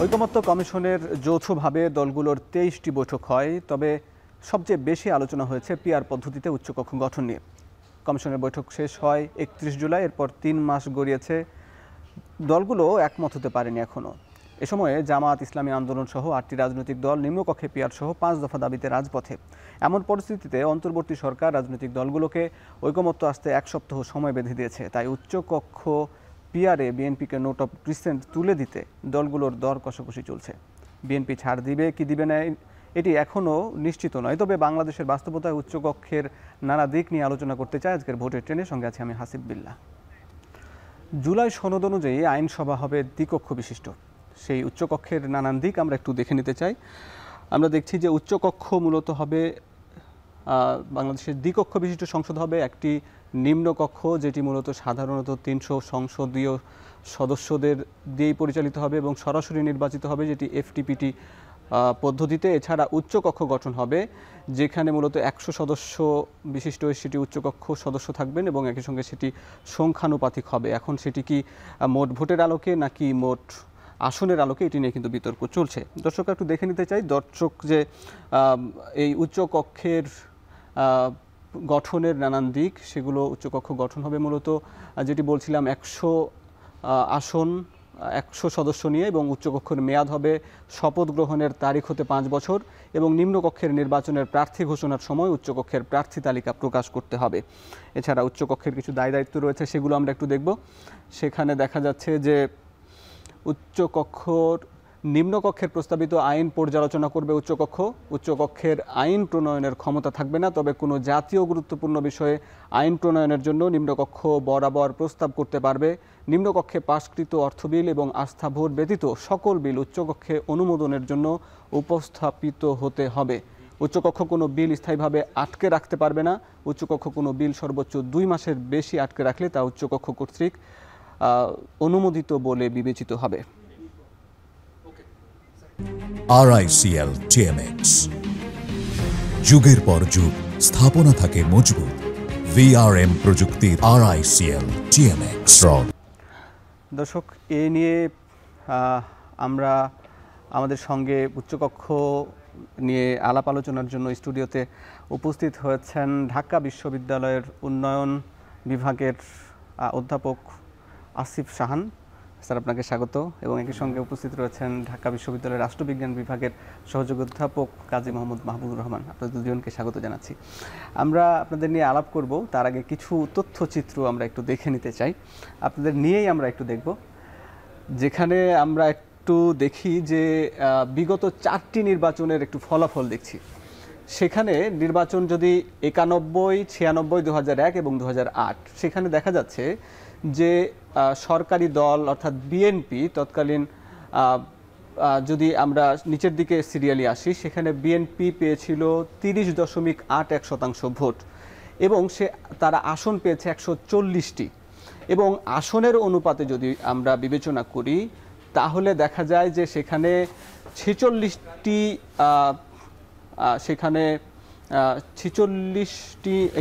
ঐকমত্য কমিশনের যৌথভাবে দলগুলোর ২৩টি বৈঠক হয়, তবে সবচেয়ে বেশি আলোচনা হয়েছে পিআর পদ্ধতিতে উচ্চকক্ষ গঠন নিয়ে। কমিশনের বৈঠক শেষ হয় ৩১ জুলাই, এরপর ৩ মাস গড়িয়েছে, দলগুলো একমত হতে পারেনি এখনও। এ সময়ে জামায়াত ইসলামী আন্দোলন সহ ৮টি রাজনৈতিক দল নিম্নকক্ষে পিআর সহ ৫ দফা দাবিতে রাজপথে। এমন পরিস্থিতিতে অন্তর্বর্তী সরকার রাজনৈতিক দলগুলোকে ঐকমত্য আসতে ১ সপ্তাহ সময় বেঁধে দিয়েছে। তাই উচ্চকক্ষ পিআরে বিএনপিকে নোট অফ ডিসেন্ট তুলে দিতে দলগুলোর দর কষাকষি চলছে। বিএনপি ছাড় দিবে কি দিবে না এটি এখনও নিশ্চিত নয়, তবে বাংলাদেশের বাস্তবতায় উচ্চকক্ষের নানা দিক নিয়ে আলোচনা করতে চায় আজকের ভোটের ট্রেনের সঙ্গে আছি আমি হাসিব বিল্লাহ। জুলাই সনদ অনুযায়ী আইনসভা হবে দ্বিকক্ষ বিশিষ্ট। সেই উচ্চকক্ষের নানান দিক আমরা একটু দেখে নিতে চাই। আমরা দেখছি যে উচ্চকক্ষ মূলত হবে বাংলাদেশের দ্বিকক্ষ বিশিষ্ট সংসদ হবে, একটি নিম্নকক্ষ যেটি মূলত সাধারণত ৩০০ সংসদীয় সদস্যদের দিয়েই পরিচালিত হবে এবং সরাসরি নির্বাচিত হবে, যেটি এফটিপিটি পদ্ধতিতে। এছাড়া উচ্চকক্ষ গঠন হবে যেখানে মূলত ১০০ সদস্য বিশিষ্ট সেটি উচ্চকক্ষ সদস্য থাকবেন এবং একই সঙ্গে সেটি সংখ্যানুপাতিক হবে। এখন সেটি কি মোট ভোটের আলোকে নাকি মোট আসনের আলোকে, এটি নিয়ে কিন্তু বিতর্ক চলছে। দর্শক একটু দেখে নিতে চাই দর্শক যে এই উচ্চকক্ষের গঠনের নানান দিক, সেগুলো উচ্চকক্ষ গঠন হবে মূলত যেটি বলছিলাম ১০০ আসন ১০০ সদস্য নিয়ে, এবং উচ্চকক্ষের মেয়াদ হবে শপথ গ্রহণের তারিখ হতে ৫ বছর, এবং নিম্নকক্ষের নির্বাচনের প্রার্থী ঘোষণার সময় উচ্চকক্ষের প্রার্থী তালিকা প্রকাশ করতে হবে। এছাড়া উচ্চকক্ষের কিছু দায়িত্ব রয়েছে, সেগুলো আমরা একটু দেখব। সেখানে দেখা যাচ্ছে যে নিম্নকক্ষের প্রস্তাবিত আইন পর্যালোচনা করবে উচ্চকক্ষ। উচ্চকক্ষের আইন প্রণয়নের ক্ষমতা থাকবে না, তবে কোনো জাতীয় গুরুত্বপূর্ণ বিষয়ে আইন প্রণয়নের জন্য নিম্নকক্ষ বরাবর প্রস্তাব করতে পারবে। নিম্নকক্ষে পাশকৃত অর্থ বিল এবং আস্থা ভোট ব্যতীত সকল বিল উচ্চকক্ষে অনুমোদনের জন্য উপস্থাপিত হতে হবে। উচ্চকক্ষ কোনো বিল স্থায়ীভাবে আটকে রাখতে পারবে না। উচ্চকক্ষ কোনো বিল সর্বোচ্চ ২ মাসের বেশি আটকে রাখলে তা উচ্চকক্ষ কর্তৃক অনুমোদিত বলে বিবেচিত হবে। RICL TMX, যুগের পর যুগ স্থাপনা থাকে মজবুত। VRM প্রযুক্তির RICL TMX। দর্শক, এ নিয়ে আমরা আমাদের সঙ্গে উচ্চকক্ষ নিয়ে আলাপ আলোচনার জন্য স্টুডিওতে উপস্থিত হয়েছেন ঢাকা বিশ্ববিদ্যালয়ের উন্নয়ন বিভাগের অধ্যাপক আসিফ শাহান। স্যার, আপনাকে স্বাগত। এবং একই সঙ্গে উপস্থিত রয়েছেন ঢাকা বিশ্ববিদ্যালয়ের রাষ্ট্রবিজ্ঞান বিভাগের সহযোগী অধ্যাপক কাজী মোহাম্মদ মাহবুবুর রহমান। আপনাদের দুজনকে স্বাগত জানাচ্ছি। আমরা আপনাদের নিয়ে আলাপ করব, তার আগে কিছু তথ্যচিত্র আমরা একটু দেখে নিতে চাই। আপনাদের নিয়েই আমরা একটু দেখব, যেখানে আমরা একটু দেখি যে বিগত 4টি নির্বাচনের একটু ফলাফল দেখছি। সেখানে নির্বাচন যদি 91, 96, 2001 এবং 2008, সেখানে দেখা যাচ্ছে যে সরকারি দল অর্থাৎ বিএনপি তৎকালীন, যদি আমরা নিচের দিকে সিরিয়ালি আসি, সেখানে বিএনপি পেয়েছিল 30.81% ভোট এবং তারা আসন পেয়েছে 140টি। এবং আসনের অনুপাতে যদি আমরা বিবেচনা করি তাহলে দেখা যায় যে সেখানে 46টি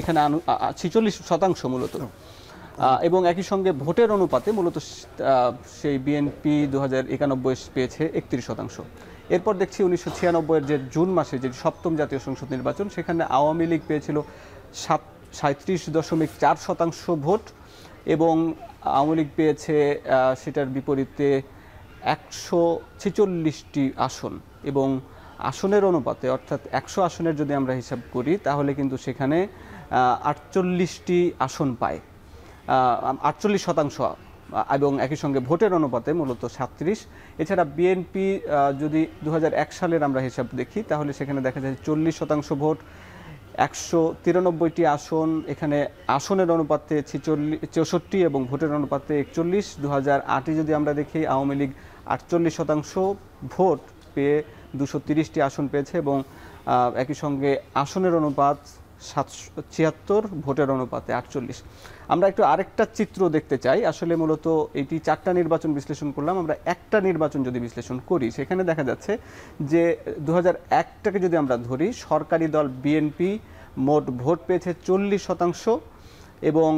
এখানে 46% মূলত, এবং একই সঙ্গে ভোটের অনুপাতে মূলত সেই বিএনপি 2091 পেয়েছে 31%। এরপর দেখছি 1996-এর যে জুন মাসে যে সপ্তম জাতীয় সংসদ নির্বাচন, সেখানে আওয়ামী লীগ পেয়েছিল 37.4% ভোট এবং আওয়ামী লীগ পেয়েছে সেটার বিপরীতে 146টি আসন, এবং আসনের অনুপাতে অর্থাৎ 100 আসনের যদি আমরা হিসাব করি তাহলে কিন্তু সেখানে 48টি আসন পায়, 48%, এবং একই সঙ্গে ভোটের অনুপাতে মূলত 37। এছাড়া বিএনপি যদি 2001 সালের আমরা হিসাব দেখি তাহলে সেখানে দেখা যায় 40% ভোট, 193টি আসন, এখানে আসনের অনুপাতে 64 এবং ভোটের অনুপাতে 41। 2008-এ যদি আমরা দেখি আওয়ামী লীগ 48% ভোট পেয়ে 230টি আসন পেয়েছে এবং একই সঙ্গে আসনের অনুপাত 76, ভোটের অনুপাতে 48। আমরা একটু আরেকটা চিত্র দেখতে চাই। আসলে মূলত এটি 4টা নির্বাচন বিশ্লেষণ করলাম, আমরা একটা নির্বাচন যদি বিশ্লেষণ করি সেখানে দেখা যাচ্ছে যে 2001টাকে যদি আমরা ধরি, সরকারি দল বিএনপি মোট ভোট পেয়েছে 40% এবং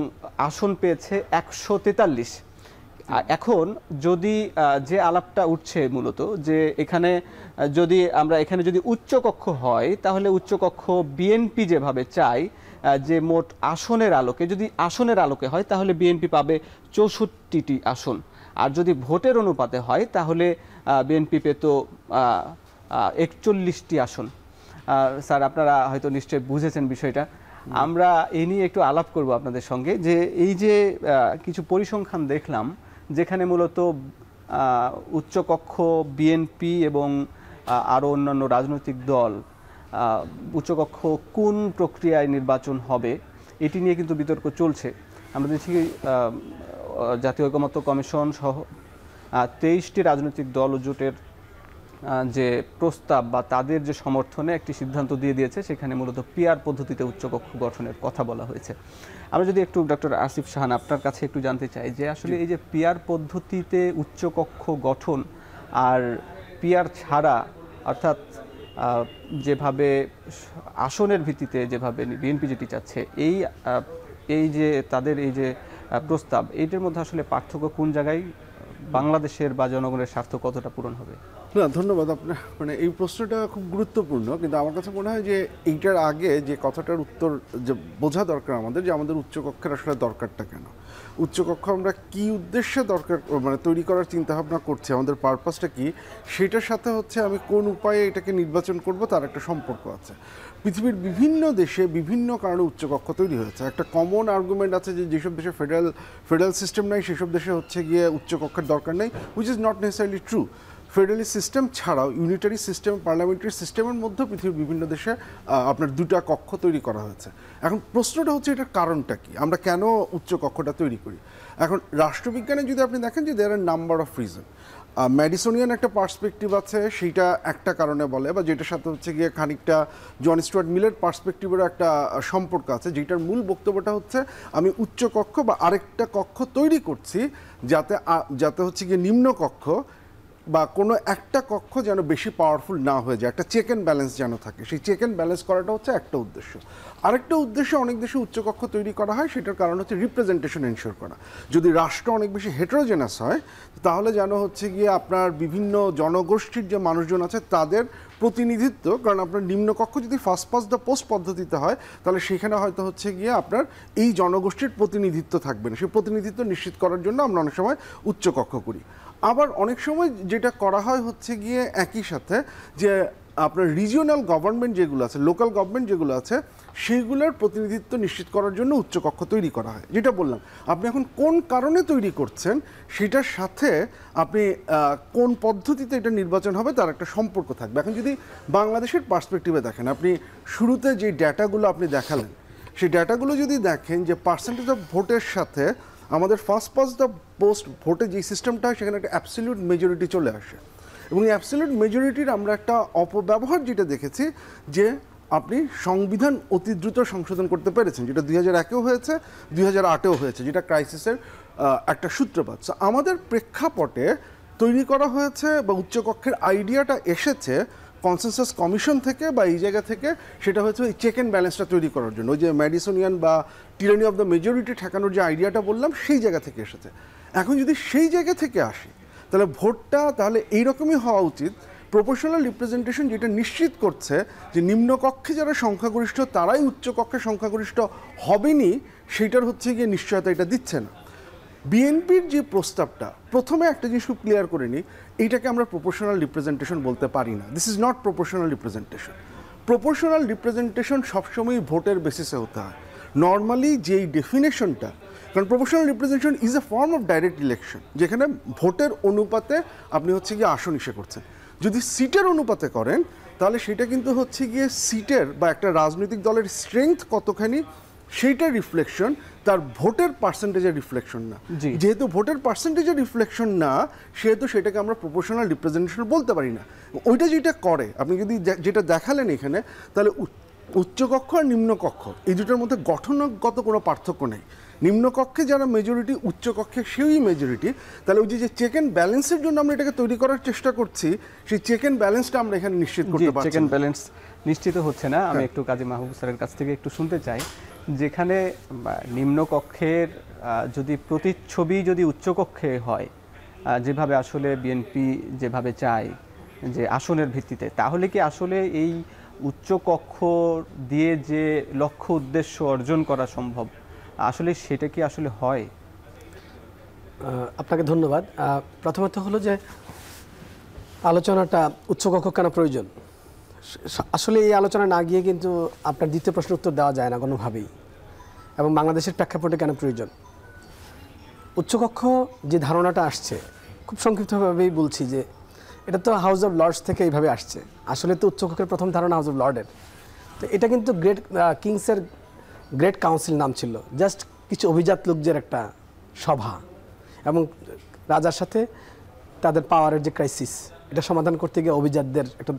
আসন পেয়েছে 143। এখন যদি যে আলাপটা উঠছে মূলত যে এখানে যদি উচ্চকক্ষ হয় তাহলে উচ্চকক্ষ বিএনপি যেভাবে চায় যে মোট আসনের আলোকে যদি আসনের আলোকে হয় তাহলে বিএনপি পাবে 64টি আসন, আর যদি ভোটের অনুপাতে হয় তাহলে বিএনপি পেত 41টি আসন। স্যার, আপনারা হয়তো নিশ্চয়ই বুঝেছেন বিষয়টা। আমরা এই নিয়ে একটু আলাপ করব আপনাদের সঙ্গে যে এই যে কিছু পরিসংখ্যান দেখলাম যেখানে মূলত উচ্চকক্ষ বিএনপি এবং আরও অন্যান্য রাজনৈতিক দল উচ্চকক্ষ কোন প্রক্রিয়ায় নির্বাচন হবে এটি নিয়ে কিন্তু বিতর্ক চলছে। আমরা দেখছি জাতীয় ঐকমত্য কমিশন সহ 23টি রাজনৈতিক দল ও জোটের যে প্রস্তাব বা তাদের যে সমর্থনে একটি সিদ্ধান্ত দিয়ে দিয়েছে, সেখানে মূলত পিআর পদ্ধতিতে উচ্চকক্ষ গঠনের কথা বলা হয়েছে। আমরা যদি একটু ডক্টর আসিফ শাহান আপনার কাছে একটু জানতে চাই যে আসলে এই যে পিআর পদ্ধতিতে উচ্চকক্ষ গঠন আর পিআর ছাড়া, অর্থাৎ যেভাবে আসনের ভিত্তিতে যেভাবে বিএনপি যেটি চাচ্ছে, এই যে তাদের এই যে প্রস্তাব, এইটার মধ্যে আসলে পার্থক্য কোন জায়গায়, বাংলাদেশের বা জনগণের স্বার্থ কতটা পূরণ হবে? না, ধন্যবাদ আপনার। এই প্রশ্নটা খুব গুরুত্বপূর্ণ, কিন্তু আমার কাছে মনে হয় যে এইটার আগে যে কথাটার উত্তর যে বোঝা দরকার আমাদের, যে আমাদের উচ্চকক্ষের আসলে দরকারটা কেন, উচ্চকক্ষ আমরা কি উদ্দেশ্যে দরকার তৈরি করার চিন্তাভাবনা করছি, আমাদের পারপাসটা কি, সেটার সাথে হচ্ছে আমি কোন উপায়ে এটাকে নির্বাচন করব তার একটা সম্পর্ক আছে। পৃথিবীর বিভিন্ন দেশে বিভিন্ন কারণে উচ্চকক্ষ তৈরি হয়েছে। একটা কমন আর্গুমেন্ট আছে যে যেসব দেশে ফেডারেল সিস্টেম নাই সেসব দেশে হচ্ছে গিয়ে উচ্চকক্ষের দরকার নেই, which is not necessarily true. ফেডারেলি সিস্টেম ছাড়াও ইউনিটারি সিস্টেম, পার্লামেন্টারি সিস্টেমের মধ্যে পৃথিবীর বিভিন্ন দেশে আপনার দুটা কক্ষ তৈরি করা হয়েছে। এখন প্রশ্নটা হচ্ছে এটার কারণটা কি, আমরা কেন উচ্চকক্ষটা তৈরি করি। এখন রাষ্ট্রবিজ্ঞানে যদি আপনি দেখেন যে দেয়ার আর নাম্বার অফ রিজন, ম্যাডিসোনিয়ান একটা পার্সপেক্টিভ আছে, সেইটা একটা কারণে বলে, বা যেটার সাথে হচ্ছে গিয়ে খানিকটা জন স্টুয়ার্ট মিলের পার্সপেক্টিভেরও একটা সম্পর্ক আছে, যেটার মূল বক্তব্যটা হচ্ছে আমি উচ্চকক্ষ বা আরেকটা কক্ষ তৈরি করছি যাতে হচ্ছে গিয়ে নিম্নকক্ষ বা কোনো একটা কক্ষ যেন বেশি পাওয়ারফুল না হয়ে যায়, একটা চেক অ্যান্ড ব্যালেন্স যেন থাকে। সেই চেক অ্যান্ড ব্যালেন্স করাটা হচ্ছে একটা উদ্দেশ্য। আরেকটা উদ্দেশ্য, অনেক দেশে উচ্চকক্ষ তৈরি করা হয়, সেটার কারণ হচ্ছে রিপ্রেজেন্টেশন এনশিওর করা। যদি রাষ্ট্র অনেক বেশি হেটেরোজেনাস হয় তাহলে যেন হচ্ছে গিয়ে আপনার বিভিন্ন জনগোষ্ঠীর যে মানুষজন আছে তাদের প্রতিনিধিত্ব, কারণ আপনার নিম্নকক্ষ যদি ফার্স্ট পাস দ্য পোস্ট পদ্ধতিতে হয় তাহলে সেখানে হয়তো হচ্ছে গিয়ে আপনার এই জনগোষ্ঠীর প্রতিনিধিত্ব থাকবে না। সেই প্রতিনিধিত্ব নিশ্চিত করার জন্য আমরা অনেক সময় উচ্চকক্ষ করি। আবার অনেক সময় যেটা করা হয় হচ্ছে গিয়ে একই সাথে যে আপনার রিজিওনাল গভর্নমেন্ট যেগুলো আছে, লোকাল গভর্নমেন্ট যেগুলো আছে, সেইগুলোর প্রতিনিধিত্ব নিশ্চিত করার জন্য উচ্চকক্ষ তৈরি করা হয়। যেটা বললাম, আপনি এখন কোন কারণে তৈরি করছেন সেটার সাথে আপনি কোন পদ্ধতিতে এটা নির্বাচন হবে তার একটা সম্পর্ক থাকবে। এখন যদি বাংলাদেশের পার্সপেক্টিভে দেখেন, আপনি শুরুতে যে ডেটাগুলো আপনি দেখালেন, সেই ডেটাগুলো যদি দেখেন যে পার্সেন্টেজ অফ ভোটের সাথে আমাদের ফার্স্ট পাস দ্য পোস্ট ভোটে যে সিস্টেমটা হয় সেখানে একটা অ্যাবসলিউট মেজরিটি চলে আসে, এবং এই অ্যাবসলিউট মেজরিটির আমরা একটা অপব্যবহার যেটা দেখেছি যে আপনি সংবিধান অতি দ্রুত সংশোধন করতে পেরেছেন, যেটা 2001-এও হয়েছে, 2008-এও হয়েছে, যেটা ক্রাইসিসের একটা সূত্রপাত। সো আমাদের প্রেক্ষাপটে তৈরি করা হয়েছে বা উচ্চকক্ষের আইডিয়াটা এসেছে কনসেনসাস কমিশন থেকে বা এই জায়গা থেকে, সেটা হচ্ছে ওই চেক অ্যান্ড ব্যালেন্সটা তৈরি করার জন্য। ওই যে ম্যাডিসোনিয়ান বা টিরানি অফ দ্য মেজরিটি ঠেকানোর যে আইডিয়াটা বললাম, সেই জায়গা থেকে এসেছে। এখন যদি সেই জায়গা থেকে আসি তাহলে ভোটটা তাহলে এইরকমই হওয়া উচিত, প্রপোর্শনাল রিপ্রেজেন্টেশন যেটা নিশ্চিত করছে যে নিম্নকক্ষে যারা সংখ্যাগরিষ্ঠ তারাই উচ্চকক্ষে সংখ্যাগরিষ্ঠ হবেনি, সেইটার হচ্ছে গিয়ে নিশ্চয়তা এটা দিচ্ছে না। বিএনপির যে প্রস্তাবটা, প্রথমে একটা জিনিস খুব ক্লিয়ার করে নিই, এইটাকে আমরা প্রপোর্শনাল রিপ্রেজেন্টেশন বলতে পারি না। This is not proportional representation. Proportional representation সবসময় ভোটের বেসিসে হতে হয়। নর্মালি যেই ডেফিনেশনটা, কারণ proportional representation is a form of direct election, যেখানে ভোটের অনুপাতে আপনি হচ্ছে গিয়ে আসন ইসে করছেন। যদি সিটের অনুপাতে করেন তাহলে সেটা কিন্তু হচ্ছে গিয়ে সিটের বা একটা রাজনৈতিক দলের স্ট্রেংথ কতখানি সেইটার রিফ্লেকশন, তার ভোটের পার্সেন্টেজের রিফ্লেকশন না। যেহেতু ভোটের পার্সেন্টেজের রিফ্লেকশন না, সেহেতু সেটাকে আমরা প্রপোর্শনাল রিপ্রেজেন্টেশন বলতে পারি না। ওইটা যেটা করে, আপনি যদি যেটা দেখালেন এখানে, তাহলে উচ্চকক্ষ আর নিম্নকক্ষ এই দুটোর মধ্যে গঠনগত কোনো পার্থক্য নেই। নিম্নকক্ষে যারা মেজরিটি, উচ্চকক্ষে সেই মেজরিটি, তাহলে ওই যে চেক অ্যান্ড ব্যালেন্সের জন্য আমরা এটাকে তৈরি করার চেষ্টা করছি, সেই চেক অ্যান্ড ব্যালেন্সটা আমরা এখানে নিশ্চিত করতে পারছি চেক অ্যান্ড ব্যালেন্স নিশ্চিত হচ্ছে না। আমি একটু কাজী মাহবুব স্যারের কাছ থেকে একটু শুনতে চাই, যেখানে নিম্নকক্ষের যদি প্রতিচ্ছবি যদি উচ্চকক্ষে হয়, যেভাবে আসলে বিএনপি যেভাবে চায় যে আসনের ভিত্তিতে, তাহলে কি আসলে এই উচ্চকক্ষ দিয়ে যে লক্ষ্য উদ্দেশ্য অর্জন করা সম্ভব, আসলে সেটা কি আসলে হয়? আপনাকে ধন্যবাদ। প্রথমত হলো যে আলোচনাটা উচ্চকক্ষ কেন প্রয়োজন, আসলে এই আলোচনা না গিয়ে কিন্তু আপনার দ্বিতীয় প্রশ্নের উত্তর দেওয়া যায় না কোনোভাবেই। এবং বাংলাদেশের প্রেক্ষাপটে কেন প্রয়োজন, উচ্চকক্ষ যে ধারণাটা আসছে, খুব সংক্ষিপ্তভাবেই বলছি যে এটা তো হাউস অফ লর্ডস থেকে এইভাবে আসছে। আসলে তো উচ্চকক্ষের প্রথম ধারণা হাউস অফ লর্ডের। তো এটা কিন্তু কিংসের গ্রেট কাউন্সিল নাম ছিল, জাস্ট কিছু অভিজাত লোকদের একটা সভা, এবং রাজার সাথে তাদের পাওয়ারের যে ক্রাইসিস, এটা সমাধান করতে গিয়ে অভিজাতদের একটা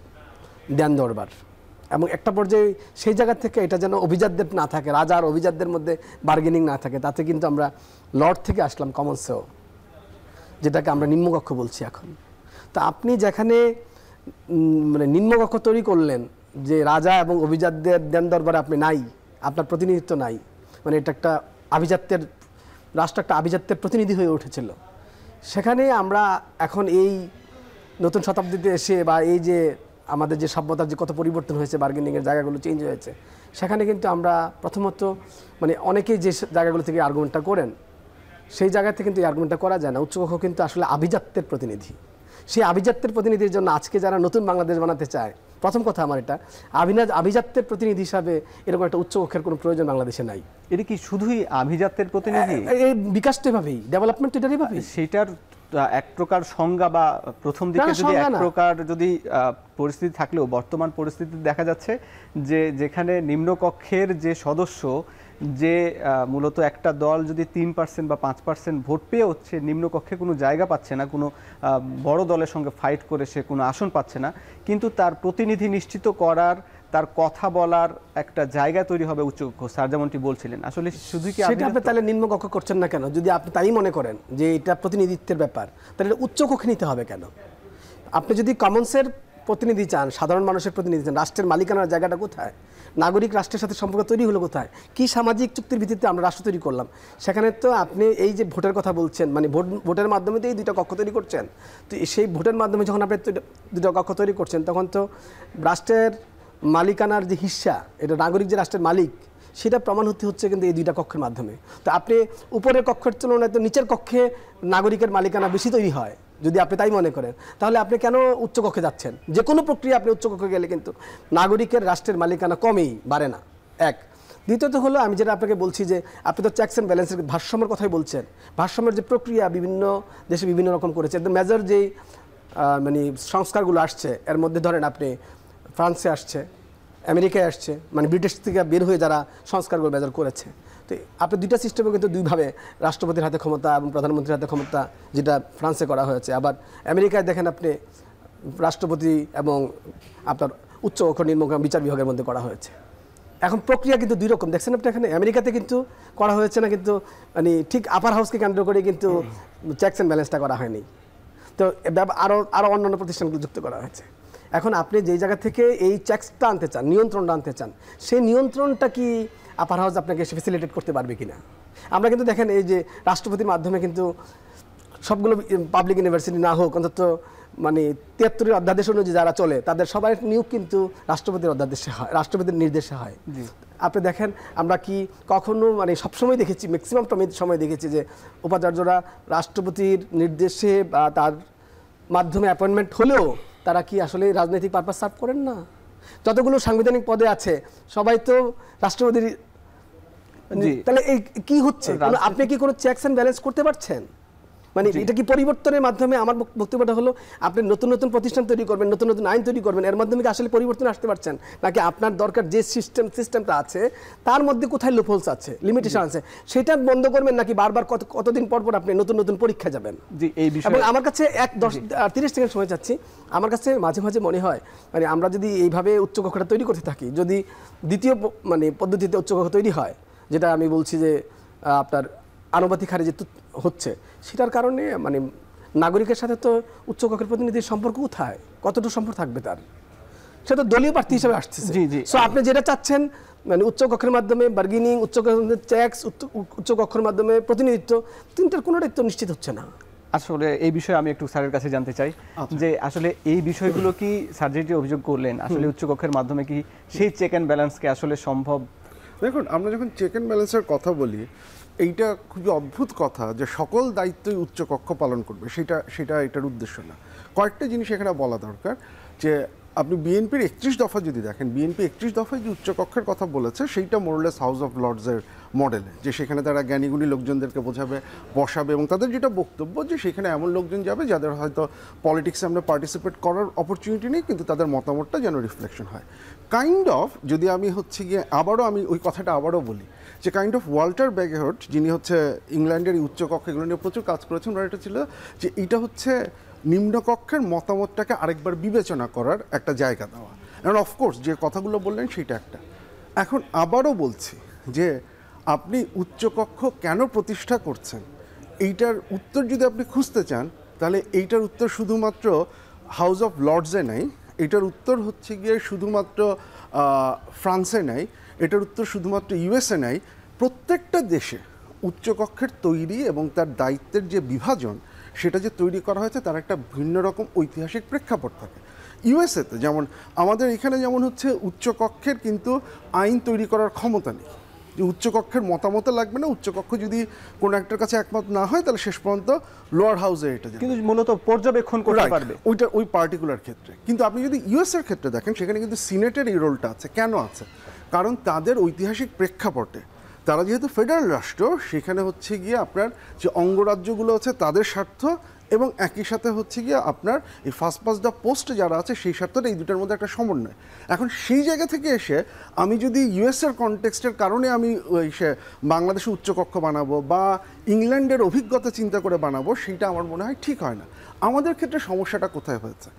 ধ্যান দরবার। এবং একটা পর্যায়ে সেই জায়গা থেকে এটা যেন অভিজাতদের না থাকে, রাজা আর অভিজাতদের মধ্যে বার্গেনিং না থাকে, তাতে কিন্তু আমরা লর্ড থেকে আসলাম কমন্সেও, যেটাকে আমরা নিম্নকক্ষ বলছি এখন। তো আপনি যেখানে মানে নিম্নকক্ষ তৈরি করলেন, যে রাজা এবং অভিজাতদের ধ্যান দরবারে আপনি নাই, আপনার প্রতিনিধিত্ব নাই, মানে এটা একটা আভিজাত্যের রাষ্ট্র, একটা আভিজাত্যের প্রতিনিধি হয়ে উঠেছিল। সেখানে আমরা এখন এই নতুন শতাব্দীতে এসে, বা এই যে আমাদের যে সভ্যতার যে কত পরিবর্তন হয়েছে, বার্গেনিংয়ের জায়গাগুলো চেঞ্জ হয়েছে, সেখানে কিন্তু আমরা প্রথমত মানে অনেকেই যে জায়গাগুলো থেকে আর্গুমেন্টটা করেন, সেই জায়গা থেকে কিন্তু এই আর্গুমেন্টটা করা যায় না। উচ্চকক্ষ কিন্তু আসলে আভিজাত্যের প্রতিনিধি। সেই আভিজাত্যের প্রতিনিধির জন্য আজকে যারা নতুন বাংলাদেশ বানাতে চায়, প্রথম কথা আমার এটা, আভিজাত্যের প্রতিনিধি হিসাবে এরকম একটা উচ্চকক্ষের কোনো প্রয়োজন বাংলাদেশে নাই। এটা কি শুধুই আভিজাত্যের প্রতিনিধি? এই বিকাশটা এভাবেই, ডেভেলপমেন্ট এটারই ভাবে, সেটার এক প্রকার সংজ্ঞা বা প্রথম দিকে যদি এক প্রকার যদি পরিস্থিতি থাকলেও বর্তমান পরিস্থিতি দেখা যাচ্ছে যে যেখানে নিম্নকক্ষের যে সদস্য, যে মূলত একটা দল যদি 3% বা 5% ভোট পেয়ে হচ্ছে, নিম্নকক্ষে কোনো জায়গা পাচ্ছে না, কোনো বড় দলের সঙ্গে ফাইট করে সে কোনো আসন পাচ্ছে না, কিন্তু তার প্রতিনিধি নিশ্চিত করার, তার কথা বলার একটা জায়গা তৈরি হবে উচ্চকক্ষ। স্যার যেমনটি বলছিলেন, আসলে শুধু কি সেটা আপনি তাহলে নিম্নকক্ষ করছেন না কেন? যদি আপনি তাই মনে করেন যে এটা প্রতিনিধিত্বের ব্যাপার, তাহলে উচ্চকক্ষে নিতে হবে কেন? আপনি যদি কমন্সের প্রতিনিধি চান, সাধারণ মানুষের প্রতিনিধি চান, রাষ্ট্রের মালিকানার জায়গাটা কোথায়, নাগরিক রাষ্ট্রের সাথে সম্পর্ক তৈরি হলো কোথায়, কি সামাজিক চুক্তির ভিত্তিতে আমরা রাষ্ট্র তৈরি করলাম, সেখানে তো আপনি এই যে ভোটের কথা বলছেন, মানে ভোটের মাধ্যমে তো এই দুইটা কক্ষ তৈরি করছেন। তো সেই ভোটের মাধ্যমে যখন আপনি দুটো কক্ষ তৈরি করছেন, তখন তো রাষ্ট্রের মালিকানার যে হিস্সা, এটা নাগরিক যে রাষ্ট্রের মালিক, সেটা প্রমাণ হচ্ছে কিন্তু এই দুইটা কক্ষের মাধ্যমে। তো আপনি উপরের কক্ষের তুলনায় তো নিচের কক্ষে নাগরিকের মালিকানা বেশি তৈরি হয়, যদি আপনি তাই মনে করেন, তাহলে আপনি কেন উচ্চকক্ষে যাচ্ছেন? যে কোনো প্রক্রিয়া আপনি উচ্চকক্ষে গেলে কিন্তু নাগরিকের রাষ্ট্রের মালিকানা কমেই, বাড়ে না। এক। দ্বিতীয়ত হলো, আমি যেটা আপনাকে বলছি যে আপনি তো চেকস অ্যান্ড ব্যালেন্সের ভারসাম্যের কথাই বলছেন। ভারসাম্যের যে প্রক্রিয়া বিভিন্ন দেশে বিভিন্ন রকম করেছে, একদম মেজর যেই মানে সংস্কারগুলো আসছে, এর মধ্যে ধরেন আপনি ফ্রান্সে আসছে, আমেরিকায় আসছে, মানে ব্রিটিশ থেকে বের হয়ে যারা সংস্কারগুলো মেজর করেছে। তো আপনি দুইটা সিস্টেমে কিন্তু দুইভাবে, রাষ্ট্রপতির হাতে ক্ষমতা এবং প্রধানমন্ত্রীর হাতে ক্ষমতা, যেটা ফ্রান্সে করা হয়েছে। আবার আমেরিকায় দেখেন আপনি রাষ্ট্রপতি এবং আপনার উচ্চ ও নিম্ন বিচার বিভাগের মধ্যে করা হয়েছে। এখন প্রক্রিয়া কিন্তু দুই রকম, দেখছেন আপনি এখানে আমেরিকাতে কিন্তু করা হয়েছে না, কিন্তু মানে ঠিক আপার হাউসকে কেন্দ্র করে কিন্তু চেকস অ্যান্ড ব্যালেন্সটা করা হয়নি। তো আরও অন্যান্য প্রতিষ্ঠানগুলো যুক্ত করা হয়েছে। এখন আপনি যেই জায়গা থেকে এই চেকসটা আনতে চান, নিয়ন্ত্রণটা আনতে চান, সেই নিয়ন্ত্রণটা কি আপার হাউস আপনাকে ফেসিলিটেট করতে পারবে কিনা? আমরা কিন্তু দেখেন এই যে রাষ্ট্রপতির মাধ্যমে কিন্তু সবগুলো পাবলিক ইউনিভার্সিটি না হোক, অন্তত মানে 73 অধ্যাদেশ অনুযায়ী যারা চলে, তাদের সবাই নিয়োগ কিন্তু রাষ্ট্রপতির অধ্যাদেশে হয়, রাষ্ট্রপতির নির্দেশে হয়। আপনি দেখেন আমরা কি কখনো, মানে সবসময় দেখেছি, ম্যাক্সিমাম সময় দেখেছি যে উপাচার্যরা রাষ্ট্রপতির নির্দেশে বা তার মাধ্যমে অ্যাপয়েন্টমেন্ট হলেও তারা কি আসলে রাজনৈতিক পারপাস সার্ভ করেন না? যতগুলো সাংবিধানিক পদে আছে সবাই তো রাষ্ট্রপতির। তাহলে এই কি হচ্ছে? আপনি কি কোনো চেকস অ্যান্ড ব্যালেন্স করতে পারছেন? মানে এটা কি পরিবর্তনের মাধ্যমে? আমার বক্তব্যটা হলো, আপনি নতুন নতুন প্রতিষ্ঠান তৈরি করবেন, নতুন নতুন আইন তৈরি করবেন, এর মাধ্যমে কি আসলে পরিবর্তন আসতে পারছেন? নাকি আপনার দরকার যে সিস্টেমটা আছে তার মধ্যে কোথায় লুপহোলস আছে, লিমিটেশন আছে, সেটা বন্ধ করবেন, নাকি বারবার কতদিন পর পর আপনি নতুন নতুন পরীক্ষা যাবেন? এবং আমার কাছে 30 সেকেন্ড সময় চাচ্ছি। আমার কাছে মাঝে মাঝে মনে হয়, মানে আমরা যদি এইভাবে উচ্চকক্ষটা তৈরি করতে থাকি, যদি দ্বিতীয় মানে পদ্ধতিতে উচ্চকক্ষ তৈরি হয়, যেটা আমি বলছি যে আপনার আনুপাতিক হারে যে হচ্ছে, সেটার কারণে মানে নাগরিকের সাথে তো উচ্চকক্ষের প্রতিনিধির সম্পর্ক কোথায়, কতটুকু সম্পর্ক থাকবে তার? সে তো দলীয় প্রার্থী হিসেবে আসতেছে। জি জি। সো আপনি যেটা চাচ্ছেন মানে উচ্চকক্ষের মাধ্যমে বার্গেনিং, উচ্চকক্ষের ট্যাক্স, উচ্চকক্ষের মাধ্যমে প্রতিনিধিত্ব, তিনটার কোনোটাই তো নিশ্চিত হচ্ছে না। আসলে এই বিষয়ে আমি একটু স্যারের কাছে জানতে চাই যে আসলে এই বিষয়গুলো কি স্যার যে অভিযোগ করলেন, আসলে উচ্চকক্ষের মাধ্যমে কি সেই চেক অ্যান্ড ব্যালেন্সকে আসলে সম্ভব? দেখুন, আমরা যখন চেক অ্যান্ড ব্যালেন্সের কথা বলি, এইটা খুবই অদ্ভুত কথা যে সকল দায়িত্বই উচ্চকক্ষ পালন করবে, সেটা এটার উদ্দেশ্য না। কয়েকটা জিনিস এখানে বলা দরকার যে আপনি বিএনপির 31 দফা যদি দেখেন, বিএনপি 31 দফায় যে উচ্চকক্ষের কথা বলেছে সেইটা মোরলেস হাউস অফ লর্ডসের মডেলে, যে সেখানে তারা জ্ঞানীগুণী লোকজনদেরকে বোঝাবে, বসাবে, এবং তাদের যেটা বক্তব্য যে সেখানে এমন লোকজন যাবে যাদের হয়তো পলিটিক্সে আমরা পার্টিসিপেট করার অপরচুনিটি নেই, কিন্তু তাদের মতামতটা যেন রিফ্লেকশন হয়। কাইন্ড অফ, যদি আমি হচ্ছে গিয়ে আমি ওই কথাটা আবারও বলি, যে কাইন্ড অফ ওয়াল্টার ব্যাগেহট, যিনি হচ্ছে ইংল্যান্ডের উচ্চকক্ষ, এগুলো নিয়ে প্রচুর কাজ করেছেন, ওনার এটা ছিল যে এটা হচ্ছে নিম্নকক্ষের মতামতটাকে আরেকবার বিবেচনা করার একটা জায়গা দেওয়া। এবং অফকোর্স যে কথাগুলো বললেন সেটা একটা। এখন আবারও বলছি যে আপনি উচ্চকক্ষ কেন প্রতিষ্ঠা করছেন, এইটার উত্তর যদি আপনি খুঁজতে চান, তাহলে এইটার উত্তর শুধুমাত্র হাউস অফ লর্ডসে নাই, এটার উত্তর হচ্ছে গিয়ে শুধুমাত্র ফ্রান্সে নাই, এটার উত্তর শুধুমাত্র ইউএসএ নাই। প্রত্যেকটা দেশে উচ্চকক্ষের তৈরি এবং তার দায়িত্বের যে বিভাজন, সেটা যে তৈরি করা হয়েছে তার একটা ভিন্ন রকম ঐতিহাসিক প্রেক্ষাপট থাকে। ইউএসএতে যেমন, আমাদের এখানে যেমন হচ্ছে উচ্চকক্ষের কিন্তু আইন তৈরি করার ক্ষমতা নেই, যে উচ্চকক্ষের মতামত লাগবে না, উচ্চকক্ষ যদি কোনো একটার কাছে একমত না হয় তাহলে শেষ পর্যন্ত লোয়ার হাউসে এটা যাবে, কিন্তু মূলত পর্যবেক্ষণ করতে পারবে ওই পার্টিকুলার ক্ষেত্রে। কিন্তু আপনি যদি ইউএসএর ক্ষেত্রে দেখেন, সেখানে কিন্তু সিনেটের এই রোলটা আছে। কেন আছে? কারণ তাদের ঐতিহাসিক প্রেক্ষাপটে তারা যেহেতু ফেডারেল রাষ্ট্র, সেখানে হচ্ছে গিয়ে আপনার যে অঙ্গরাজ্যগুলো আছে তাদের স্বার্থ, এবং একই সাথে হচ্ছে গিয়ে আপনার এই ফার্স্ট পাস দ্য পোস্ট যারা আছে সেই স্বার্থটা, এই দুটোর মধ্যে একটা সমন্বয়। এখন সেই জায়গা থেকে এসে আমি যদি ইউএসএর কনটেক্সটের কারণে আমি বাংলাদেশে উচ্চকক্ষ বানাবো বা ইংল্যান্ডের অভিজ্ঞতা চিন্তা করে বানাবো, সেইটা আমার মনে হয় ঠিক হয় না। আমাদের ক্ষেত্রে সমস্যাটা কোথায় হয়েছে?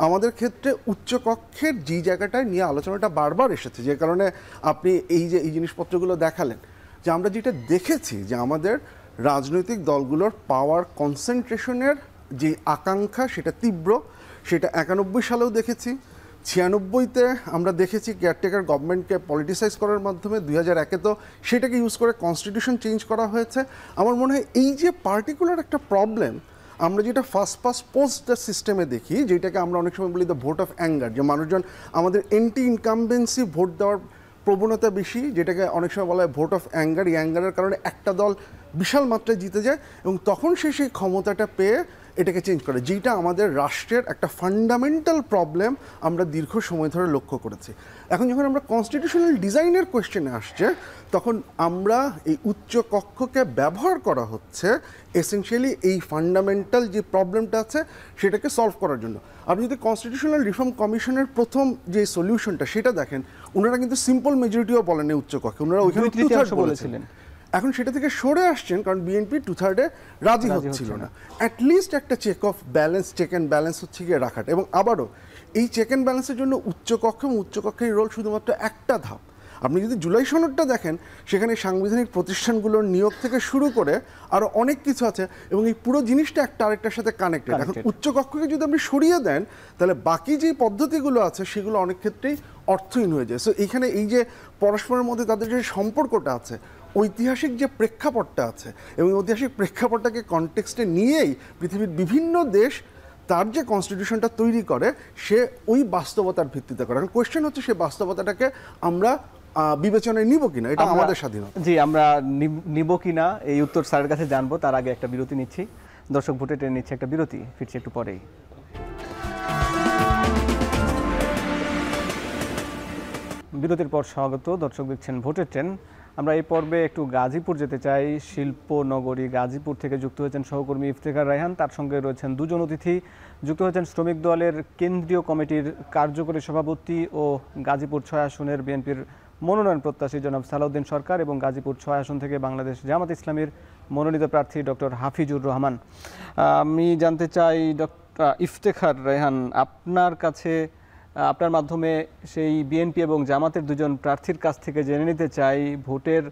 আমাদের ক্ষেত্রে উচ্চকক্ষের যে জায়গাটায় নিয়ে আলোচনাটা বারবার এসেছে, যে কারণে আপনি এই জিনিসপত্রগুলো দেখালেন, যে আমরা যেটা দেখেছি যে আমাদের রাজনৈতিক দলগুলোর পাওয়ার কনসেন্ট্রেশনের যে আকাঙ্ক্ষা সেটা তীব্র, সেটা 91 সালেও দেখেছি, 96-তে আমরা দেখেছি কেয়ারটেকার গভর্নমেন্টকে পলিটিসাইজ করার মাধ্যমে, 2001-এ তো সেটাকে ইউজ করে কনস্টিটিউশন চেঞ্জ করা হয়েছে। আমার মনে হয় এই যে পার্টিকুলার একটা প্রবলেম আমরা যেটা ফার্স্ট পাস্ট পোস্ট সিস্টেমে দেখি, যেটাকে আমরা অনেক সময় বলি দ্য ভোট অফ অ্যাঙ্গার, যে মানুষজন আমাদের এন্টি ইনকামবেন্সি ভোট দেওয়ার প্রবণতা বেশি, যেটাকে অনেক সময় বলা হয় ভোট অফ অ্যাঙ্গার। এই অ্যাঙ্গারের কারণে একটা দল বিশাল মাত্রায় জিতে যায় এবং তখন সে সেই ক্ষমতাটা পেয়ে এটাকে চেঞ্জ করে, যেটা আমাদের রাষ্ট্রের একটা ফান্ডামেন্টাল প্রবলেম আমরা দীর্ঘ সময় ধরে লক্ষ্য করেছি। এখন যখন আমরা কনস্টিটিউশনাল ডিজাইনের কোয়েশ্চেনে আসছে, তখন আমরা এই উচ্চ কক্ষকে ব্যবহার করা হচ্ছে এসেনশিয়ালি এই ফান্ডামেন্টাল যে প্রবলেমটা আছে সেটাকে সলভ করার জন্য। আপনি যদি কনস্টিটিউশনাল রিফর্ম কমিশনের প্রথম যে সলিউশনটা সেটা দেখেন, ওনারা কিন্তু সিম্পল মেজরিটিও বলেন এই উচ্চ কক্ষে, ওনারা ওইখানে 2/3 বলেছিলেন। এখন সেটা থেকে সরে আসছেন কারণ বিএনপি 2/3 রাজি হচ্ছিল না। অ্যাটলিস্ট একটা চেক অ্যান্ড ব্যালেন্স হচ্ছে গিয়ে রাখাটা। এবং আবারও এই চেক অ্যান্ড ব্যালেন্সের জন্য উচ্চকক্ষ এবং উচ্চকক্ষের রোল শুধুমাত্র একটা ধাপ। আপনি যদি জুলাই সনদটা দেখেন, সেখানে সাংবিধানিক প্রতিষ্ঠানগুলোর নিয়োগ থেকে শুরু করে আরও অনেক কিছু আছে এবং এই পুরো জিনিসটা একটা আরেকটার সাথে কানেক্টেড। এখন উচ্চকক্ষকে যদি আপনি সরিয়ে দেন, তাহলে বাকি যে পদ্ধতিগুলো আছে সেগুলো অনেক ক্ষেত্রেই অর্থহীন হয়ে যায়। সো এইখানে এই যে পরস্পরের মধ্যে তাদের যে সম্পর্কটা আছে, ঐতিহাসিক যে প্রেক্ষাপটটা আছে, এবং ঐতিহাসিক প্রেক্ষাপটটাকে কনটেক্সটে নিয়েই পৃথিবীর বিভিন্ন দেশ তার যে কনস্টিটিউশনটা তৈরি করে সে ওই বাস্তবতার ভিত্তিতে করে। এখন কোয়েশ্চেন হচ্ছে সে বাস্তবতাটাকে আমরা বিবেচনায় নিব কিনা, এটা আমাদের স্বাধীনতা। জি, আমরা নিব কিনা এই উত্তর স্যারের কাছে জানবো। তার আগে একটা বিরতি নিচ্ছি। দর্শক ভোটে টেনে নিচ্ছে একটা বিরতি, ফিরছি একটু পরেই। বিরতির পর স্বাগত। দর্শক দেখছেন ভোটের ট্রেন। আমরা এই পর্বে একটু গাজীপুর যেতে চাই। শিল্পনগরী গাজীপুর থেকে যুক্ত হয়েছেন সহকর্মী ইফতেখার রায়হান, তার সঙ্গে রয়েছেন দুজন অতিথি। যুক্ত হয়েছেন শ্রমিক দলের কেন্দ্রীয় কমিটির কার্যকরী সভাপতি ও গাজীপুর 6 আসনের বিএনপির মনোনয়ন প্রত্যাশী জনাব সালাউদ্দিন সরকার এবং গাজীপুর 6 আসন থেকে বাংলাদেশ জামাত ইসলামীর মনোনীত প্রার্থী ডক্টর হাফিজুর রহমান। আমি জানতে চাই ডক্টর ইফতেখার রায়হান, আপনার কাছে আপনার মাধ্যমে সেই বিএনপি এবং জামাতের দুজন প্রার্থীর কাছ থেকে জেনে নিতে চাই ভোটের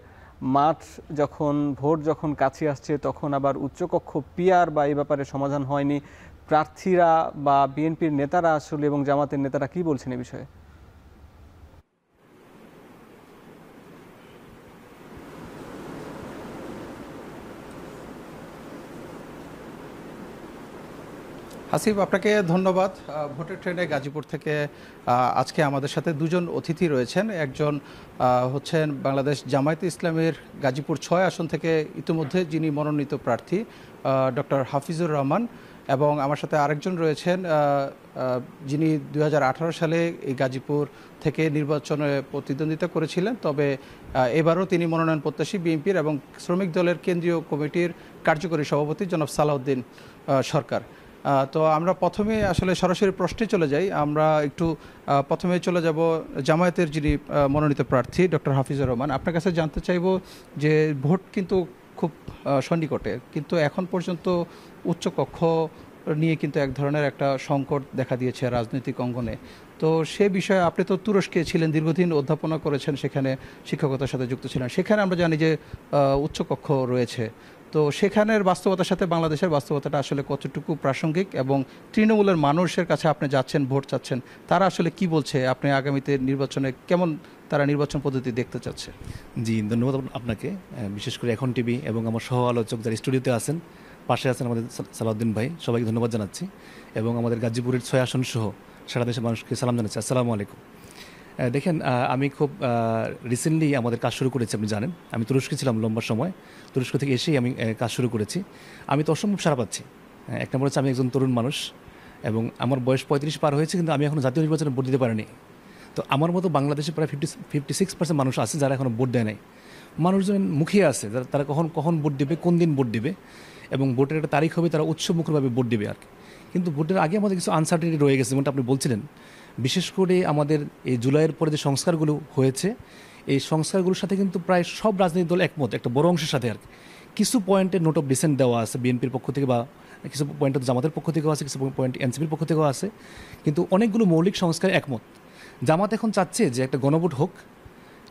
মাঠ যখন ভোট যখন কাছে আসছে তখন আবার উচ্চকক্ষ পিআর বা এই ব্যাপারে সমাধান হয়নি, প্রার্থীরা বা বিএনপির নেতারা আসলে এবং জামাতের নেতারা কি বলছেন এই বিষয়ে? হাসিব, আপনাকে ধন্যবাদ। ভোটের ট্রেনে গাজীপুর থেকে আজকে আমাদের সাথে দুজন অতিথি রয়েছেন। একজন হচ্ছেন বাংলাদেশ জামায়াতে ইসলামের গাজীপুর 6 আসন থেকে ইতিমধ্যে যিনি মনোনীত প্রার্থী ডক্টর হাফিজুর রহমান, এবং আমার সাথে আরেকজন রয়েছেন যিনি 2018 সালে এই গাজীপুর থেকে নির্বাচনে প্রতিদ্বন্দ্বিতা করেছিলেন, তবে এবারও তিনি মনোনয়ন প্রত্যাশী বিএনপির এবং শ্রমিক দলের কেন্দ্রীয় কমিটির কার্যকরী সভাপতি জনাব সালাউদ্দিন সরকার। তো আমরা প্রথমে আসলে সরাসরি প্রশ্নে চলে যাই। আমরা একটু প্রথমে চলে যাব জামায়াতের যিনি মনোনীত প্রার্থী ডক্টর হাফিজুর রহমান। আপনার কাছে জানতে চাইব যে ভোট কিন্তু খুব সন্নিকটে, কিন্তু এখন পর্যন্ত উচ্চকক্ষ নিয়ে কিন্তু এক ধরনের একটা সংকট দেখা দিয়েছে রাজনৈতিক অঙ্গনে। তো সে বিষয়ে আপনি তো তুরস্কে ছিলেন, দীর্ঘদিন অধ্যাপনা করেছেন, সেখানে শিক্ষকতার সাথে যুক্ত ছিলেন, সেখানে আমরা জানি যে উচ্চকক্ষ রয়েছে। তো সেখানের বাস্তবতার সাথে বাংলাদেশের বাস্তবতাটা আসলে কতটুকু প্রাসঙ্গিক, এবং তৃণমূলের মানুষের কাছে আপনি যাচ্ছেন, ভোট চাচ্ছেন, তারা আসলে কি বলছে, আপনি আগামীতে নির্বাচনে কেমন তারা নির্বাচন পদ্ধতি দেখতে চাচ্ছে? জি, ধন্যবাদ আপনাকে, বিশেষ করে এখন টিভি এবং আমার সহ আলোচক যারা স্টুডিওতে আছেন, পাশে আছেন আমাদের সালাউদ্দিন ভাই, সবাইকে ধন্যবাদ জানাচ্ছি, এবং আমাদের গাজীপুরের 6 আসন সহ সারা দেশের মানুষকে সালাম জানাচ্ছি। আসসালামু আলাইকুম। দেখেন, আমি খুব রিসেন্টলি আমাদের কাজ শুরু করেছি, আপনি জানেন আমি তুরস্কে ছিলাম লম্বা সময়, তুরস্ক থেকে এসেই আমি কাজ শুরু করেছি। আমি তো অসম্ভব সারা পাচ্ছি। এক নম্বর হচ্ছে আমি একজন তরুণ মানুষ এবং আমার বয়স 35 পার হয়েছে, কিন্তু আমি এখনও জাতীয় নির্বাচনে ভোট দিতে পারিনি। তো আমার মতো বাংলাদেশে প্রায় 56% মানুষ আছে যারা এখনও ভোট দেয় নাই। মানুষজন মুখিয়ে আছে তারা কখন ভোট দেবে, কোন দিন ভোট দেবে, এবং ভোটের একটা তারিখ হবে, তারা উৎসবমুখরভাবে ভোট দেবে আর কি। কিন্তু ভোটের আগে আমাদের কিছু আনসার্টেনিটি রয়ে গেছে, যেমনটা আপনি বলছিলেন। বিশেষ করে আমাদের এই জুলাইয়ের পরে যে সংস্কারগুলো হয়েছে, এই সংস্কারগুলোর সাথে কিন্তু প্রায় সব রাজনৈতিক দল একমত, একটা বড় অংশের সাথে আর কি। কিছু পয়েন্টে নোট অফ ডিসেন্ট দেওয়া আছে বিএনপির পক্ষ থেকে, বা কিছু পয়েন্ট জামাতের পক্ষ থেকেও আছে, কিছু পয়েন্ট এনসিপির পক্ষ থেকেও আছে, কিন্তু অনেকগুলো মৌলিক সংস্কার একমত। জামাত এখন চাচ্ছে যে একটা গণভোট হোক,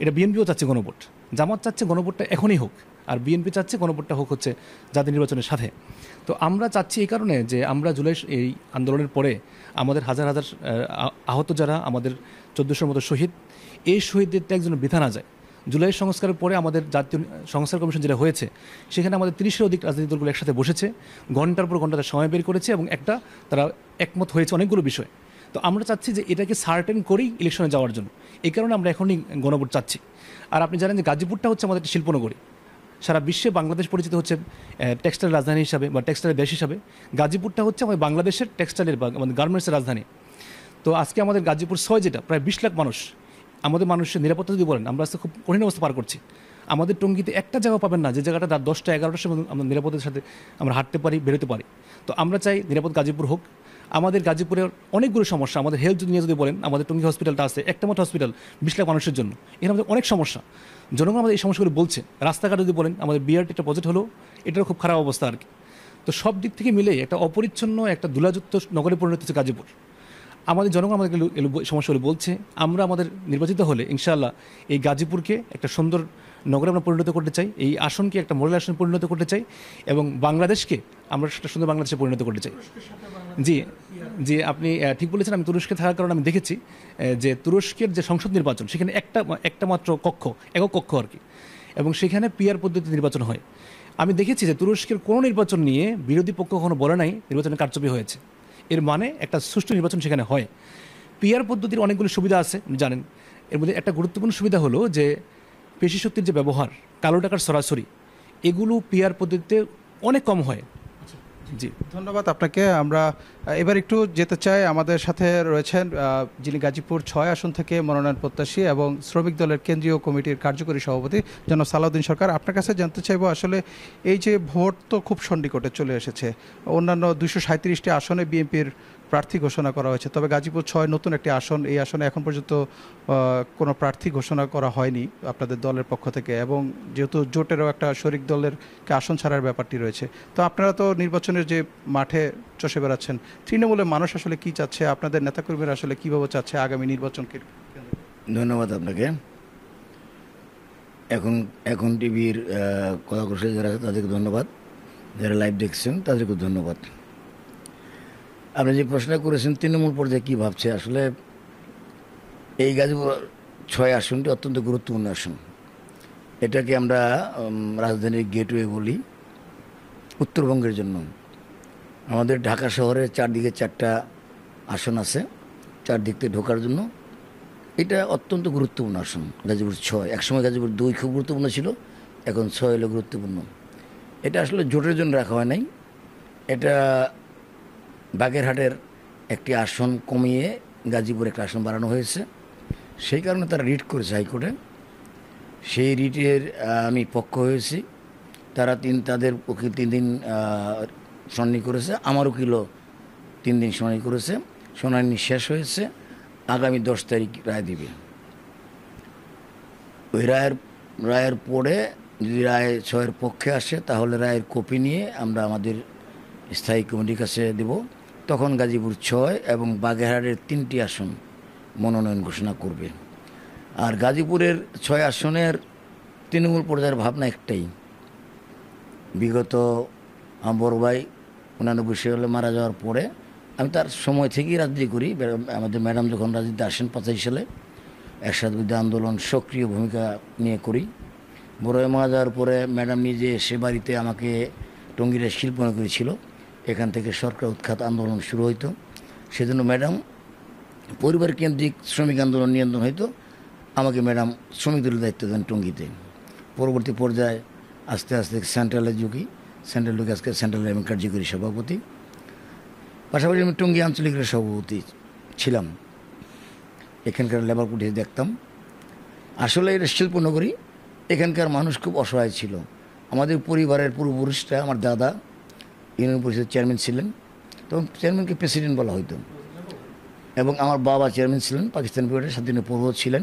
এটা বিএনপিও চাচ্ছে গণভোট। জামাত চাচ্ছে গণভোটটা এখনই হোক, আর বিএনপি চাচ্ছে গণভোটটা হোক হচ্ছে জাতীয় নির্বাচনের সাথে। তো আমরা চাচ্ছি এই কারণে যে আমরা জুলাই এই আন্দোলনের পরে আমাদের হাজার হাজার আহত যারা, আমাদের 1400-র মতো শহীদ, এই শহীদদের একজন বৃথা না যায়। জুলাই সংস্কারের পরে আমাদের জাতীয় সংস্কার কমিশন যেটা হয়েছে, সেখানে আমাদের 30-এর অধিক রাজনৈতিক দলগুলো একসাথে বসেছে, ঘন্টার পর ঘন্টা সময় বের করেছে, এবং তারা একমত হয়েছে অনেকগুলো বিষয়। তো আমরা চাচ্ছি যে এটাকে সার্টেন করেই ইলেকশনে যাওয়ার জন্য, এই কারণে আমরা এখনই গণভোট চাচ্ছি। আর আপনি জানেন যে গাজীপুরটা হচ্ছে আমাদের একটা শিল্পনগরী। সারা বিশ্বে বাংলাদেশ পরিচিত হচ্ছে টেক্সটাইল রাজধানী হিসাবে বা টেক্সটাইলের দেশ হিসাবে। গাজীপুরটা হচ্ছে আমাদের বাংলাদেশের টেক্সটাইলের বা আমাদের গার্মেন্টসের রাজধানী। তো আজকে আমাদের গাজীপুর 6 যেটা প্রায় 20 লাখ মানুষ, আমাদের মানুষের নিরাপত্তা যদি বলেন, আমরা আজকে খুব কঠিন অবস্থা পার করছি। আমাদের টঙ্গীতে একটা জায়গা পাবেন না যে জায়গাটা রাত 10টা-11টার সময় আমরা নিরাপত্তার সাথে আমরা হাঁটতে পারি, বেরোতে পারি। তো আমরা চাই নিরাপদ গাজীপুর হোক। আমাদের গাজীপুরের অনেকগুলো সমস্যা, আমাদের হেলথ নিয়ে যদি বলেন, আমাদের টঙ্গী হসপিটালটা আছে, একটা মাত্র হসপিটাল 20 লাখ মানুষের জন্য। এখানে আমাদের অনেক সমস্যা, জনগণ আমাদের এই সমস্যাগুলো বলছে। রাস্তাঘাট যদি বলেন, আমাদের বিআরটি একটা প্রজেক্ট হলো, এটারও খুব খারাপ অবস্থা আর কি। তো সব দিক থেকে মিলে একটা অপরিচ্ছন্ন, একটা ধুলাযুক্ত নগরে পরিণত হচ্ছে গাজীপুর। আমাদের জনগণ আমাদের সমস্যাগুলো বলছে। আমরা আমাদের নির্বাচিত হলে ইনশাআল্লাহ এই গাজীপুরকে একটা সুন্দর নগরে আমরা পরিণত করতে চাই, এই আসনকে একটা মডেল আসনে পরিণত করতে চাই, এবং বাংলাদেশকে আমরা একটা সুন্দর বাংলাদেশে পরিণত করতে চাই। জি জি, আপনি ঠিক বলেছেন। আমি তুরস্কে থাকার কারণে আমি দেখেছি যে তুরস্কের যে সংসদ নির্বাচন, সেখানে একটা মাত্র কক্ষ, একক কক্ষ আর কি, এবং সেখানে পিআর পদ্ধতিতে নির্বাচন হয়। আমি দেখেছি যে তুরস্কের কোনো নির্বাচন নিয়ে বিরোধী পক্ষ কখনো বলে নাই নির্বাচনে কারচুপি হয়েছে। এর মানে একটা সুষ্ঠু নির্বাচন সেখানে হয়। পিআর পদ্ধতির অনেকগুলো সুবিধা আছে, জানেন। এর মধ্যে একটা গুরুত্বপূর্ণ সুবিধা হলো যে পেশি শক্তির যে ব্যবহার, কালো টাকার সরাসরি, এগুলো পিআর পদ্ধতিতে অনেক কম হয়। জি, ধন্যবাদ আপনাকে। আমরা এবার একটু যেতে চাই, আমাদের সাথে রয়েছেন যিনি গাজীপুর 6 আসন থেকে মনোনয়ন প্রত্যাশী এবং শ্রমিক দলের কেন্দ্রীয় কমিটির কার্যকরী সভাপতি জনাব সালাউদ্দিন সরকার। আপনার কাছে জানতে চাইবো, আসলে এই যে ভোট তো খুব সন্নিকটে চলে এসেছে, অন্যান্য 237টি আসনে বিএনপির প্রার্থী ঘোষণা করা হয়েছে, তবে গাজীপুর 6 নতুন একটি আসন, এই আসনে এখন পর্যন্ত কোনো প্রার্থী ঘোষণা করা হয়নি আপনাদের দলের পক্ষ থেকে, এবং যেহেতু জোটেরও একটা শরিক দলের আসন ছাড়ার ব্যাপারটি রয়েছে। তো আপনারা তো নির্বাচনের যে মাঠে চষে বেড়াচ্ছেন, তৃণমূলের মানুষ আসলে কি চাচ্ছে, আপনাদের নেতাকর্মীরা আসলে কীভাবে চাচ্ছে আগামী নির্বাচনকে? ধন্যবাদ আপনাকে। এখন টিভির কথাকর্ষী যারা আছে তাদেরকে ধন্যবাদ, যারা লাইভ দেখছেন তাদেরকে ধন্যবাদ। আপনি যে প্রশ্ন করেছেন তৃণমূল পর্যায়ে কী ভাবছে, আসলে এই গাজীপুর 6 আসনটি অত্যন্ত গুরুত্বপূর্ণ আসন। এটাকে আমরা রাজধানীর গেটওয়ে বলি উত্তরবঙ্গের জন্য। আমাদের ঢাকা শহরে চারদিকে 4টা আসন আছে চারদিক থেকে ঢোকার জন্য। এটা অত্যন্ত গুরুত্বপূর্ণ আসন গাজীপুর 6। একসময় গাজীপুর 2 খুব গুরুত্বপূর্ণ ছিল, এখন 6 হলো গুরুত্বপূর্ণ। এটা আসলে জোটের জন্য রাখা হয় নাই, এটা বাগেরহাটের একটি আসন কমিয়ে গাজীপুর একটা আসন বাড়ানো হয়েছে। সেই কারণে তারা রিট করেছে হাইকোর্টে। সেই রিটের আমি পক্ষ হয়েছি। তারা তাদের উকিল 3 দিন শুনানি করেছে, আমার উকিলও 3 দিন শুনানি করেছে। শুনানি শেষ হয়েছে, আগামী 10 তারিখ রায় দিবে। ওই রায়ের পরে যদি রায় 6-এর পক্ষে আসে তাহলে রায়ের কপি নিয়ে আমরা আমাদের স্থায়ী কমিটির কাছে দেব। তখন গাজীপুর 6 এবং বাগেরহাটের 3টি আসন মনোনয়ন ঘোষণা করবে। আর গাজীপুরের 6 আসনের তৃণমূল পর্যায়ের ভাবনা একটাই। বিগত আমার বড় ভাই 89 সালে মারা যাওয়ার পরে আমি তার সময় থেকেই রাজনীতি করি। আমাদের ম্যাডাম যখন রাজনীতিতে আসেন 85 সালে, একসাথে বিরুদ্ধে আন্দোলন সক্রিয় ভূমিকা নিয়ে করি। বড় ভাই মারা যাওয়ার পরে ম্যাডাম নিজে সে বাড়িতে আমাকে টঙ্গীরে শিল্পনা করেছিল। এখান থেকে সরকার উৎখাত আন্দোলন শুরু হইতো। সেজন্য ম্যাডাম পরিবার কেন্দ্রিক শ্রমিক আন্দোলন নিয়ন্ত্রণ হইতো। আমাকে ম্যাডাম শ্রমিকদের দায়িত্ব দেন টঙ্গীতে। পরবর্তী পর্যায়ে আস্তে আস্তে সেন্ট্রালে ঢুকি, সেন্ট্রাল ঢুকে আজকে সেন্ট্রালের আমি কার্যকরী সভাপতি। পাশাপাশি আমি টঙ্গী আঞ্চলিকের সভাপতি ছিলাম। এখানকার লেবার কোর্টে দেখতাম। আসলে এটা শিল্পনগরী, এখানকার মানুষ খুব অসহায় ছিল। আমাদের পরিবারের পূর্বপুরুষরা, আমার দাদা ইউনিয়ন পরিষদের চেয়ারম্যান ছিলেন, তখন চেয়ারম্যানকে প্রেসিডেন্ট বলা হইতো। এবং আমার বাবা চেয়ারম্যান ছিলেন, পাকিস্তান পিরিয়ডে স্বাধীনের পূর্ব ছিলেন।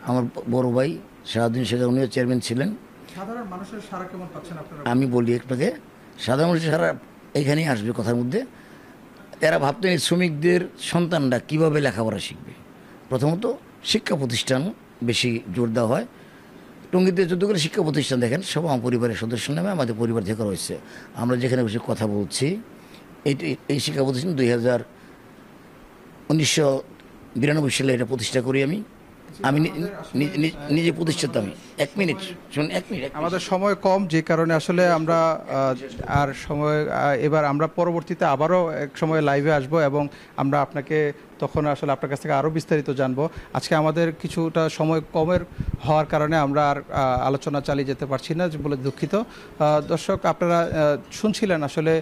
আমার বড় ভাই শাহাবুদ্দিন শেখ উনিও চেয়ারম্যান ছিলেন। সাধারণ মানুষের সারা কেমন পাচ্ছেন আপনারা? আমি বলি একটাকে, সাধারণ মানুষের সারা এখানেই আসবে কথার মধ্যে। এরা ভাবতেন এই শ্রমিকদের সন্তানরা কীভাবে লেখাপড়া শিখবে। প্রথমত শিক্ষা প্রতিষ্ঠান বেশি জোর দেওয়া হয়। টঙ্গীতে যতগুলো শিক্ষা প্রতিষ্ঠান দেখেন সব আমার পরিবারের সদস্য নামে আমাদের পরিবার থেকে রয়েছে। আমরা যেখানে বসে কথা বলছি এই শিক্ষা প্রতিষ্ঠান 1992 সালে এটা প্রতিষ্ঠা করি আমি নিজে প্রতিষ্ঠাতা। আমি 1 মিনিট শুনুন, 1 মিনিট। আমাদের সময় কম, যে কারণে আসলে আমরা আর সময় এবার আমরা পরবর্তীতে আবারও এক সময় লাইভে আসব এবং আমরা আপনাকে তখন আসলে আপনার কাছ থেকে আরও বিস্তারিত জানবো। আজকে আমাদের কিছুটা সময় কমের হওয়ার কারণে আমরা আর আলোচনা চালিয়ে যেতে পারছি না বলে দুঃখিত। দর্শক, আপনারা শুনছিলেন আসলে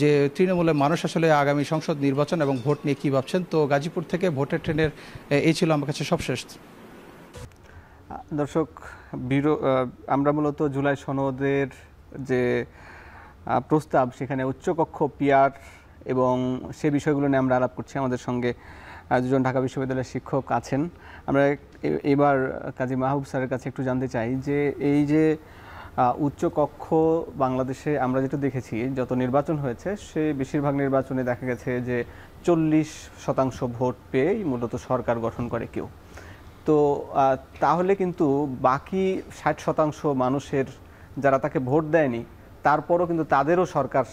যে তৃণমূলের মানুষ আসলে আগামী সংসদ নির্বাচন এবং ভোট নিয়ে কী ভাবছেন। তো গাজীপুর থেকে ভোটের ট্রেনের এই ছিল আমার কাছে সবশেষ। দর্শক, আমরা মূলত জুলাই সনদের যে প্রস্তাব সেখানে উচ্চকক্ষ পিআর এবং সে বিষয়গুলো নিয়ে আমরা আলাপ করছি। আমাদের সঙ্গে 2জন ঢাকা বিশ্ববিদ্যালয়ের শিক্ষক আছেন। আমরা এবার কাজী মাহবুব স্যারের কাছে একটু জানতে চাই যে এই যে উচ্চকক্ষ বাংলাদেশে আমরা যেটা দেখেছি যত নির্বাচন হয়েছে সে বেশিরভাগ নির্বাচনে দেখা গেছে যে 40% ভোট পেয়েই মূলত সরকার গঠন করে কেউ। তো তাহলে কিন্তু বাকি 60% মানুষের যারা তাকে ভোট দেয়নি তারপরও কিন্তু তাদেরও সরকার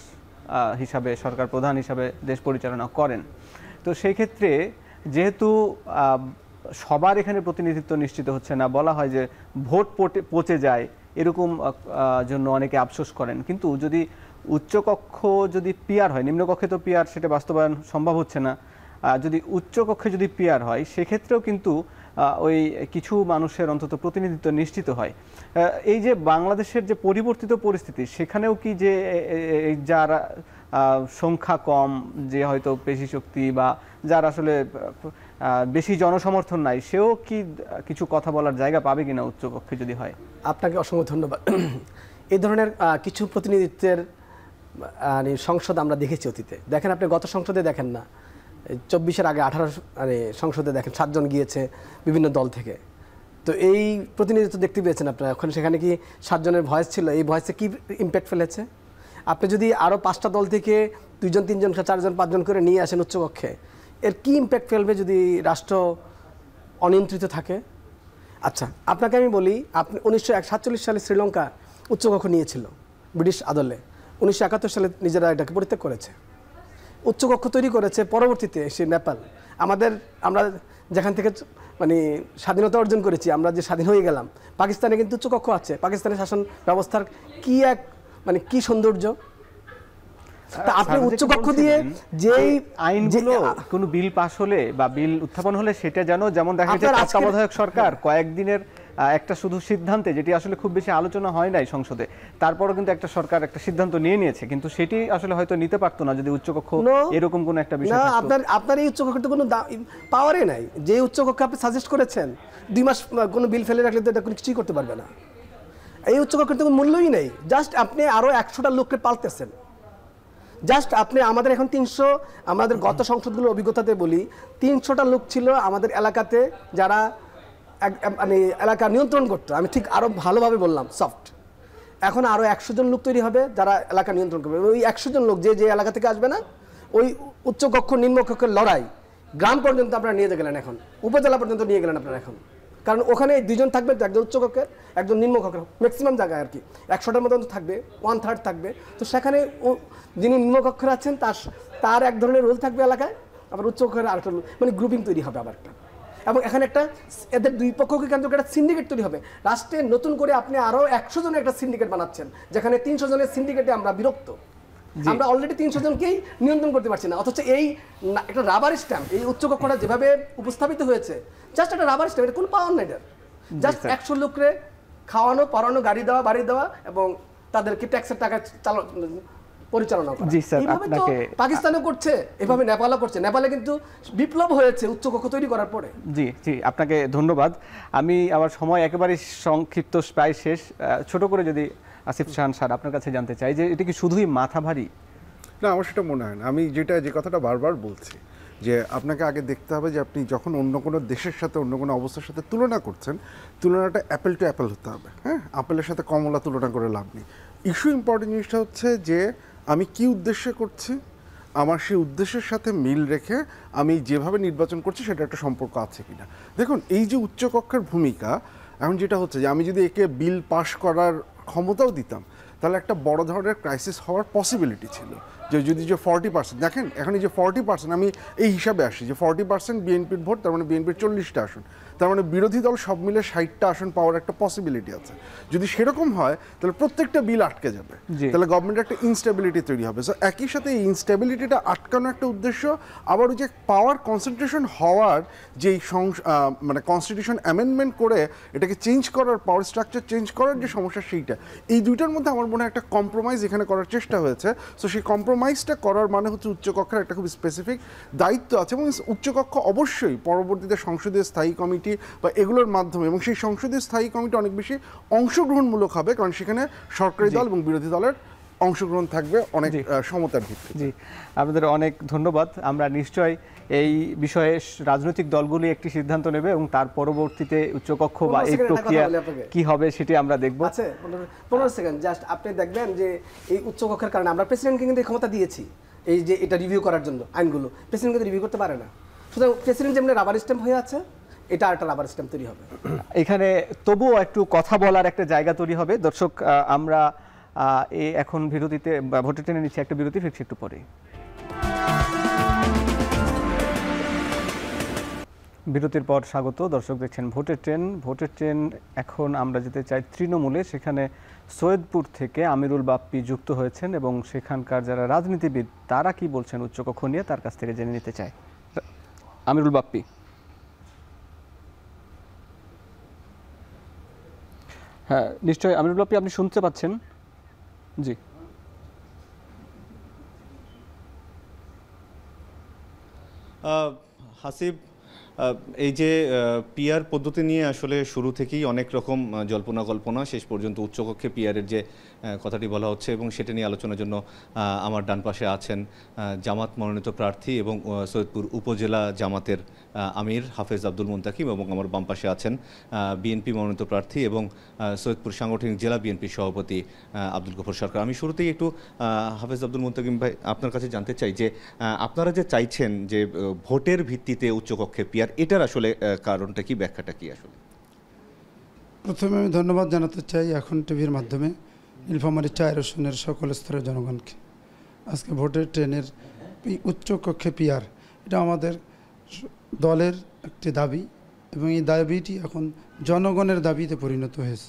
হিসাবে, সরকার প্রধান হিসাবে দেশ পরিচালনা করেন। তো সেই ক্ষেত্রে যেহেতু সবার এখানে প্রতিনিধিত্ব নিশ্চিত হচ্ছে না, বলা হয় যে ভোট পচে যায়, এরকম জন্য অনেকে আফসোস করেন। কিন্তু যদি উচ্চকক্ষ যদি পিআর হয়, নিম্নকক্ষে তো পিআর সেটা বাস্তবায়ন সম্ভব হচ্ছে না, যদি উচ্চকক্ষে যদি পিআর হয় সেক্ষেত্রেও কিন্তু ওই কিছু মানুষের অন্তত প্রতিনিধিত্ব নিশ্চিত হয়। এই যে বাংলাদেশের যে পরিবর্তিত পরিস্থিতি, সেখানেও কি যে যারা সংখ্যা কম, যে হয়তো পেশি শক্তি বা যার আসলে বেশি জনসমর্থন নাই, সেও কি কিছু কথা বলার জায়গা পাবে কিনা উচ্চকক্ষে যদি হয়? আপনাকে অসংখ্য ধন্যবাদ। এই ধরনের কিছু প্রতিনিধিত্বের সংসদ আমরা দেখেছি অতীতে। দেখেন, আপনি গত সংসদে দেখেন না, 24-এর আগে 18 সংসদে দেখেন 7 জন গিয়েছে বিভিন্ন দল থেকে। তো এই প্রতিনিধিত্ব দেখতে পেয়েছেন আপনারা। ওখানে সেখানে কি 7 জনের ভয়েস ছিল? এই ভয়েসে কি ইম্প্যাক্ট ফেলেছে? আপনি যদি আরও 5টা দল থেকে 2 জন 3 জন 4 জন 5 জন করে নিয়ে আসেন উচ্চকক্ষে, এর কি ইম্প্যাক্ট ফেলবে যদি রাষ্ট্র অনিয়ন্ত্রিত থাকে? আচ্ছা, আপনাকে আমি বলি, আপনি 1947 সালে শ্রীলঙ্কা উচ্চকক্ষ নিয়েছিল ব্রিটিশ আদলে, 1971 সালে নিজেরা এটাকে পরিত্যাগ করেছে, উচ্চকক্ষ তৈরি করেছে পরবর্তীতে সে নেপাল। আমরা যেখান থেকে মানে স্বাধীনতা অর্জন করেছি, আমরা যে স্বাধীন হয়ে গেলাম, পাকিস্তানে কিন্তু উচ্চকক্ষ আছে। পাকিস্তানের শাসন ব্যবস্থার কি সৌন্দর্য! তা আপনি উচ্চকক্ষ দিয়ে যেই আইনগুলো কোনো বিল পাস হলে বা বিল উত্থাপন হলে সেটা যেমন দেখা যায় তত্ত্বাবধায়ক সরকার কয়েকদিনের একটা শুধু সিদ্ধান্তে, যেটি আসলে খুব বেশি আলোচনা হয় নাই সংসদে, তারপরও কিন্তু একটা সরকার একটা সিদ্ধান্ত নিয়েছে, কিন্তু সেটি আসলে হয়তো নিতে পারতো না যদি উচ্চকক্ষ এরকম কোনো একটা বিষয় থাকতো। আপনার এই উচ্চকক্ষের তো কোনো পাওয়ারই নাই। যে উচ্চকক্ষ আপনি সাজেস্ট করেছেন 2 মাস কোনো বিল ফেলে রাখলে তো এটা কোনো কিছুই করতে পারবে না। এই উচ্চকক্ষের তো কোনো মূল্যই নেই। জাস্ট আপনি আরো 100টা লোককে পালতেছেন। জাস্ট আপনি আমাদের এখন 300, আমাদের গত সংসদগুলোর অভিজ্ঞতাতে বলি, 300টা লোক ছিল আমাদের এলাকাতে যারা মানে এলাকা নিয়ন্ত্রণ করতো। আমি ঠিক আরো ভালোভাবে বললাম, সফট। এখন আরো 100 জন লোক তৈরি হবে যারা এলাকা নিয়ন্ত্রণ করবে। ওই 100 জন লোক যে এলাকা থেকে আসবে না, ওই উচ্চকক্ষ নিম্নকক্ষের লড়াই গ্রাম পর্যন্ত আপনারা নিয়ে গেলেন, এখন উপজেলা পর্যন্ত নিয়ে গেলেন আপনারা এখন। কারণ ওখানে 2 জন থাকবে, একজন উচ্চকক্ষের একজন নিম্নকক্ষের, ম্যাক্সিমাম জায়গায় আর কি 100টার মতো থাকবে, 1/3 থাকবে। তো সেখানে যিনি নিম্নকক্ষের আছেন তার এক ধরনের রোল থাকবে এলাকায়, আবার উচ্চকক্ষের আরেকটা মানে গ্রুপিং তৈরি হবে আবার একটা। এবং এখানে এদের 2 পক্ষকে কেন্দ্র করে একটা সিন্ডিকেট তৈরি হবে। রাষ্ট্রে নতুন করে আপনি আরো 100 জনের একটা সিন্ডিকেট বানাচ্ছেন, যেখানে 300 জনের সিন্ডিকেটে আমরা বিরক্ত। আমরা অলরেডি 300 জনকেই নিয়ন্ত্রণ করতে পারছি না। অথচ এই একটা রাবার স্ট্যাম্প, এই উচ্চকক্ষটা যেভাবে উপস্থাপিত হয়েছে, জাস্ট একটা রাবার স্ট্যাম্প, এটা কোনো পাওয়ার নাই। জাস্ট 100 লোকরে খাওয়ানো, পড়ানো, গাড়ি দেওয়া, বাড়ি দেওয়া এবং তাদেরকে ট্যাক্সের টাকা পরিচালনা করা। এইভাবে তো পাকিস্তানও করছে, এভাবে নেপালও করছে। নেপালে কিন্তু বিপ্লব হয়েছে উচ্চকক্ষ তৈরি করার পরে। জি, আপনাকে ধন্যবাদ। আমি আমার সময় একেবারে সংক্ষিপ্ত, প্রায় শেষ। ছোট করে যদি আসিফ জাহান স্যার আপনার কাছে জানতে চাই যে এটা কি শুধুই মাথা ভারী? না, আমার সেটা মনে হয় না। আমি যে কথাটা বারবার বলছি, যে আপনাকে আগে দেখতে হবে যে আপনি যখন অন্য কোনো দেশের সাথে, অন্য কোনো অবস্থার সাথে তুলনা করছেন, তুলনাটা অ্যাপেল টু অ্যাপেল হতে হবে। হ্যাঁ, আপেলের সাথে কমলা তুলনা করে লাভ নেই। ইস্যু ইম্পর্টেন্ট জিনিসটা হচ্ছে যে আমি কি উদ্দেশ্যে করছি, আমার সেই উদ্দেশ্যের সাথে মিল রেখে আমি যেভাবে নির্বাচন করছি সেটা একটা সম্পর্ক আছে কিনা। দেখুন, এই যে উচ্চকক্ষের ভূমিকা, এখন যেটা হচ্ছে যে আমি যদি একে বিল পাশ করার ক্ষমতাও দিতাম, তাহলে একটা বড় ধরনের ক্রাইসিস হওয়ার পসিবিলিটি ছিল। যদি 40%, দেখেন এখন এই যে 40%, আমি এই হিসাবে আসি যে 40% বিএনপির ভোট, তার মানে বিএনপির 40টা আসন, তার মানে বিরোধী দল সব মিলে 60টা আসন পাওয়ার একটা পসিবিলিটি আছে। যদি সেরকম হয় তাহলে প্রত্যেকটা বিল আটকে যাবে, তাহলে গভর্নমেন্টের একটা ইনস্টেবিলিটি তৈরি হবে। সো একই সাথে এই ইনস্টেবিলিটিটা আটকানো একটা উদ্দেশ্য, আবার ওই যে পাওয়ার কনসেন্ট্রেশন হওয়ার যেই মানে কনস্টিটিউশন অ্যামেন্ডমেন্ট করে এটাকে চেঞ্জ করার, পাওয়ার স্ট্রাকচার চেঞ্জ করার যে সমস্যা, সেইটা এই দুইটার মধ্যে আমার মনে হয় একটা কম্প্রোমাইজ এখানে করার চেষ্টা হয়েছে। সো সেই কম্প্রোমাইজটা করার মানে হচ্ছে উচ্চকক্ষের একটা খুব স্পেসিফিক দায়িত্ব আছে, এবং উচ্চকক্ষ অবশ্যই পরবর্তীতে সংসদীয় স্থায়ী কমিটি বা এগুলোর মাধ্যমে, এবং সেই সংসদীয় স্থায়ী কমিটি অনেক বেশি অংশগ্রহণমূলক হবে, কারণ সেখানে সরকারি দল এবং বিরোধী দলের অংশগ্রহণ থাকবে অনেক সমতার ভিত্তিতে। জি, আপনাদের অনেক ধন্যবাদ। আমরা নিশ্চয় এই বিষয়ে রাজনৈতিক দলগুলি একটি সিদ্ধান্ত নেবে এবং তার পরবর্তীতে উচ্চকক্ষ বা এই প্রক্রিয়া কি হবে সেটি আমরা দেখব। আচ্ছা, 15 সেকেন্ড জাস্ট। আপনি দেখবেন যে এই উচ্চকক্ষের কারণে আমরা প্রেসিডেন্টকে কিন্তু ক্ষমতা দিয়েছি এই যে এটা রিভিউ করার জন্য আইনগুলো। প্রেসিডেন্ট কিন্তু রিভিউ করতে পারে না, সুতরাং প্রেসিডেন্ট যেমন রাবার স্ট্যাম্প হয়ে আছে, এটা একটা রাবার স্ট্যাম্প তৈরি হবে। এখানে তবুও একটু কথা বলার একটা জায়গা তৈরি হবে। দর্শক, আমরা এখন বিরতিতে ভোটের ট্রেনে নিচ্ছি, একটা বিরতি, ফিরছি একটু পরে। বিরতির পর স্বাগত। দর্শক দেখছেন ভোটের ট্রেন। এখন আমরা যেতে চাই তৃণমূলে। সেখানে সৈয়দপুর থেকে আমিরুল বাপ্পি যুক্ত হয়েছেন এবং সেখানকার যারা রাজনীতিবিদ তারা কি বলছেন উচ্চকক্ষ নিয়ে, তার কাছ থেকে জেনে নিতে চাই। আমিরুল বাপ্পি, হ্যাঁ নিশ্চয়ই। আমিরুল বাপ্পি, আপনি শুনতে পাচ্ছেন? জি, হাসিব, এই যে পিআর পদ্ধতি নিয়ে আসলে শুরু থেকেই অনেক রকম জল্পনা কল্পনা, শেষ পর্যন্ত উচ্চকক্ষে পিআরের যে কথাটি বলা হচ্ছে, এবং সেটা নিয়ে আলোচনার জন্য আমার ডান পাশে আছেন জামাত মনোনীত প্রার্থী এবং সৈয়দপুর উপজেলা জামাতের আমির হাফেজ আব্দুল মুন্তাকিম, এবং আমার বাম পাশে আছেন বিএনপি মনোনীত প্রার্থী এবং সৈয়দপুর সাংগঠনিক জেলা বিএনপির সভাপতি আব্দুল গফর সরকার। আমি শুরুতেই একটু হাফেজ আব্দুল মুন্তাকিম ভাই আপনার কাছে জানতে চাই যে আপনারা যে চাইছেন যে ভোটের ভিত্তিতে উচ্চকক্ষে পিআর, এটার আসলে কারণটা কি, ব্যাখ্যাটা কি আসলে? প্রথমে আমি ধন্যবাদ জানাতে চাই এখন টিভির মাধ্যমে নীলফামারী 4 আসনের সকল স্তরের জনগণকে। আজকে ভোটের ট্রেনের উচ্চ কক্ষে পিআর, এটা আমাদের দলের একটি দাবি এবং এই দাবিটি এখন জনগণের দাবিতে পরিণত হয়েছে।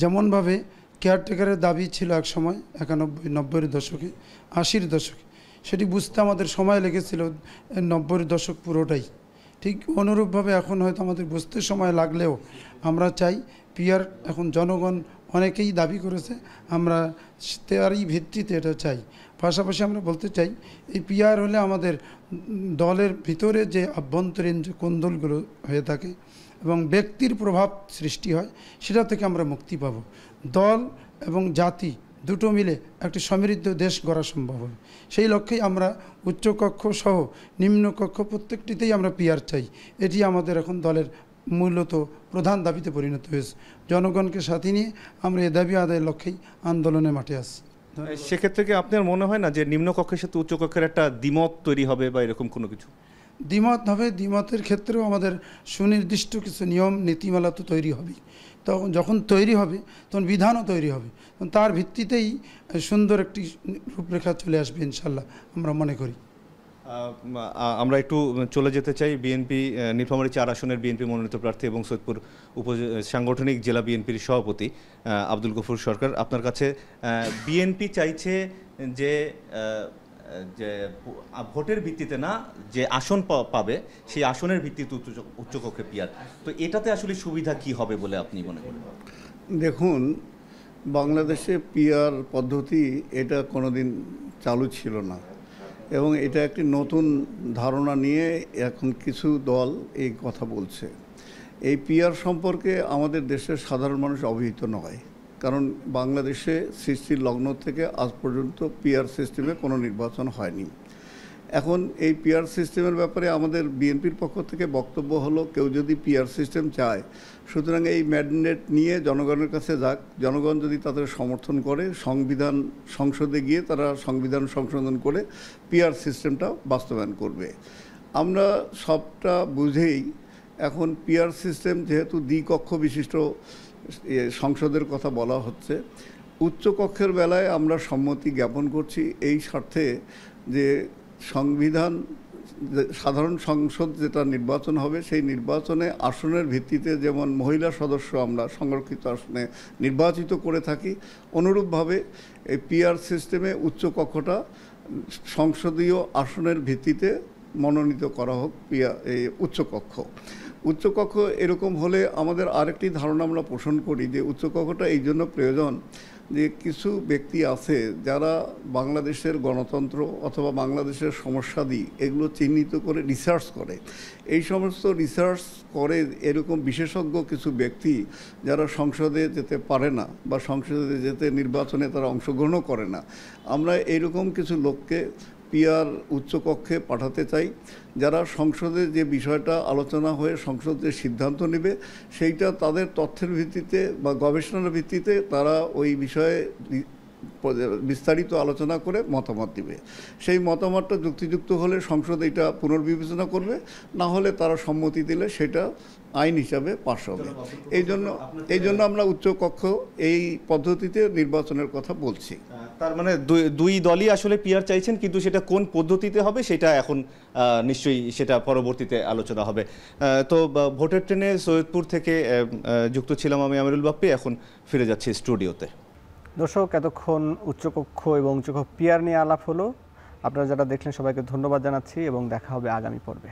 যেমনভাবে কেয়ারটেকারের দাবি ছিল এক সময় 91-90-এর দশকে, 80-এর দশকে, সেটি বুঝতে আমাদের সময় লেগেছিল 90-এর দশক পুরোটাই। ঠিক অনুরূপভাবে এখন হয়তো আমাদের বুঝতে সময় লাগলেও আমরা চাই পিআর এখন জনগণ অনেকেই দাবি করেছে, আমরা তারই ভিত্তিতে এটা চাই। পাশাপাশি আমরা বলতে চাই এই পিআর হলে আমাদের দলের ভিতরে যে আভ্যন্তরীণ যে কোন্দলগুলো হয়ে থাকে এবং ব্যক্তির প্রভাব সৃষ্টি হয়, সেটা থেকে আমরা মুক্তি পাব। দল এবং জাতি দুটো মিলে একটি সমৃদ্ধ দেশ গড়া সম্ভব হবে। সেই লক্ষ্যেই আমরা উচ্চকক্ষ সহ নিম্নকক্ষ প্রত্যেকটিতেই আমরা পিআর চাই। এটি আমাদের এখন দলের মূলত প্রধান দাবিতে পরিণত হয়েছে। জনগণকে সাথে নিয়ে আমরা এ দাবি আদায়ের লক্ষ্যেই আন্দোলনে মাঠে আসছি। সেক্ষেত্রে কি আপনার মনে হয় না যে নিম্নকক্ষের সাথে উচ্চকক্ষের একটা দ্বিমত তৈরি হবে বা এরকম কোনো কিছু? দ্বিমত হবে, দ্বিমতের ক্ষেত্রেও আমাদের সুনির্দিষ্ট কিছু নিয়ম নীতিমালা তো তৈরি হবেই। তখন যখন তৈরি হবে তখন বিধানও তৈরি হবে, তার ভিত্তিতেই সুন্দর একটি রূপরেখা চলে আসবে ইনশাল্লাহ আমরা মনে করি। আমরা একটু চলে যেতে চাই বিএনপি নীলফামারী 4 আসনের বিএনপি মনোনীত প্রার্থী এবং সৈয়দপুর সাংগঠনিক জেলা বিএনপির সভাপতি আব্দুল গফুর সরকার, আপনার কাছে বিএনপি চাইছে যে ভোটের ভিত্তিতে না, যে আসন পাবে সেই আসনের ভিত্তিতে উচ্চকক্ষে পিআর, তো এটাতে আসলে সুবিধা কি হবে বলে আপনি মনে করেন? দেখুন, বাংলাদেশে পিআর পদ্ধতি এটা কোনোদিন চালু ছিল না এবং এটা একটি নতুন ধারণা নিয়ে এখন কিছু দল এই কথা বলছে। এই পিআর সম্পর্কে আমাদের দেশের সাধারণ মানুষ অবহিত নয়, কারণ বাংলাদেশে সৃষ্টির লগ্ন থেকে আজ পর্যন্ত পিআর সিস্টেমে কোনো নির্বাচন হয়নি। এখন এই পিআর সিস্টেমের ব্যাপারে আমাদের বিএনপির পক্ষ থেকে বক্তব্য হলো, কেউ যদি পিআর সিস্টেম চায় সুতরাং এই ম্যান্ডেট নিয়ে জনগণের কাছে যাক, জনগণ যদি তাদের সমর্থন করে সংবিধান সংসদে গিয়ে তারা সংবিধান সংশোধন করে পিআর সিস্টেমটা বাস্তবায়ন করবে। আমরা সবটা বুঝেই এখন পিআর সিস্টেম যেহেতু দ্বিকক্ষ বিশিষ্ট সংসদের কথা বলা হচ্ছে, উচ্চকক্ষের বেলায় আমরা সম্মতি জ্ঞাপন করছি এই স্বার্থে যে সংবিধান সাধারণ সংসদ যেটা নির্বাচন হবে সেই নির্বাচনে আসনের ভিত্তিতে যেমন মহিলা সদস্য আমরা সংরক্ষিত আসনে নির্বাচিত করে থাকি, অনুরূপভাবে এই পিআর সিস্টেমে উচ্চকক্ষটা সংসদীয় আসনের ভিত্তিতে মনোনীত করা হোক এই উচ্চকক্ষ। উচ্চকক্ষ এরকম হলে আমাদের আরেকটি ধারণা আমরা পোষণ করি যে উচ্চকক্ষটা এই জন্য প্রয়োজন যে কিছু ব্যক্তি আছে যারা বাংলাদেশের গণতন্ত্র অথবা বাংলাদেশের সমস্যাদি এগুলো চিহ্নিত করে রিসার্চ করে। এই সমস্ত রিসার্চ করে এরকম বিশেষজ্ঞ কিছু ব্যক্তি যারা সংসদে যেতে পারে না বা সংসদে যেতে নির্বাচনে তারা অংশগ্রহণও করে না, আমরা এইরকম কিছু লোককে পিআর উচ্চকক্ষে পাঠাতে চাই, যারা সংসদে যে বিষয়টা আলোচনা হয়ে সংসদ যে সিদ্ধান্ত নেবে সেইটা তাদের তথ্যের ভিত্তিতে বা গবেষণার ভিত্তিতে তারা ওই বিষয়ে বিস্তারিত আলোচনা করে মতামত দিবে। সেই মতামতটা যুক্তিযুক্ত হলে সংসদ এটা পুনর্বিবেচনা করবে, না হলে তারা সম্মতি দিলে সেটা আইন হিসাবে পাস হবে। এই জন্য আমরা উচ্চকক্ষ এই পদ্ধতিতে নির্বাচনের কথা বলছি। তার মানে দুই দলই আসলে পিআর চাইছেন, কিন্তু সেটা কোন পদ্ধতিতে হবে সেটা এখন নিশ্চয়ই সেটা পরবর্তীতে আলোচনা হবে। তো ভোটের ট্রেনে সৈয়দপুর থেকে যুক্ত ছিলাম আমি আমিরুল বাপ্পি, এখন ফিরে যাচ্ছি স্টুডিওতে। দর্শক, এতক্ষণ উচ্চকক্ষ এবং উচ্চকক্ষ পিআর নিয়ে আলাপ হলো। আপনারা যারা দেখলেন সবাইকে ধন্যবাদ জানাচ্ছি এবং দেখা হবে আগামী পর্বে।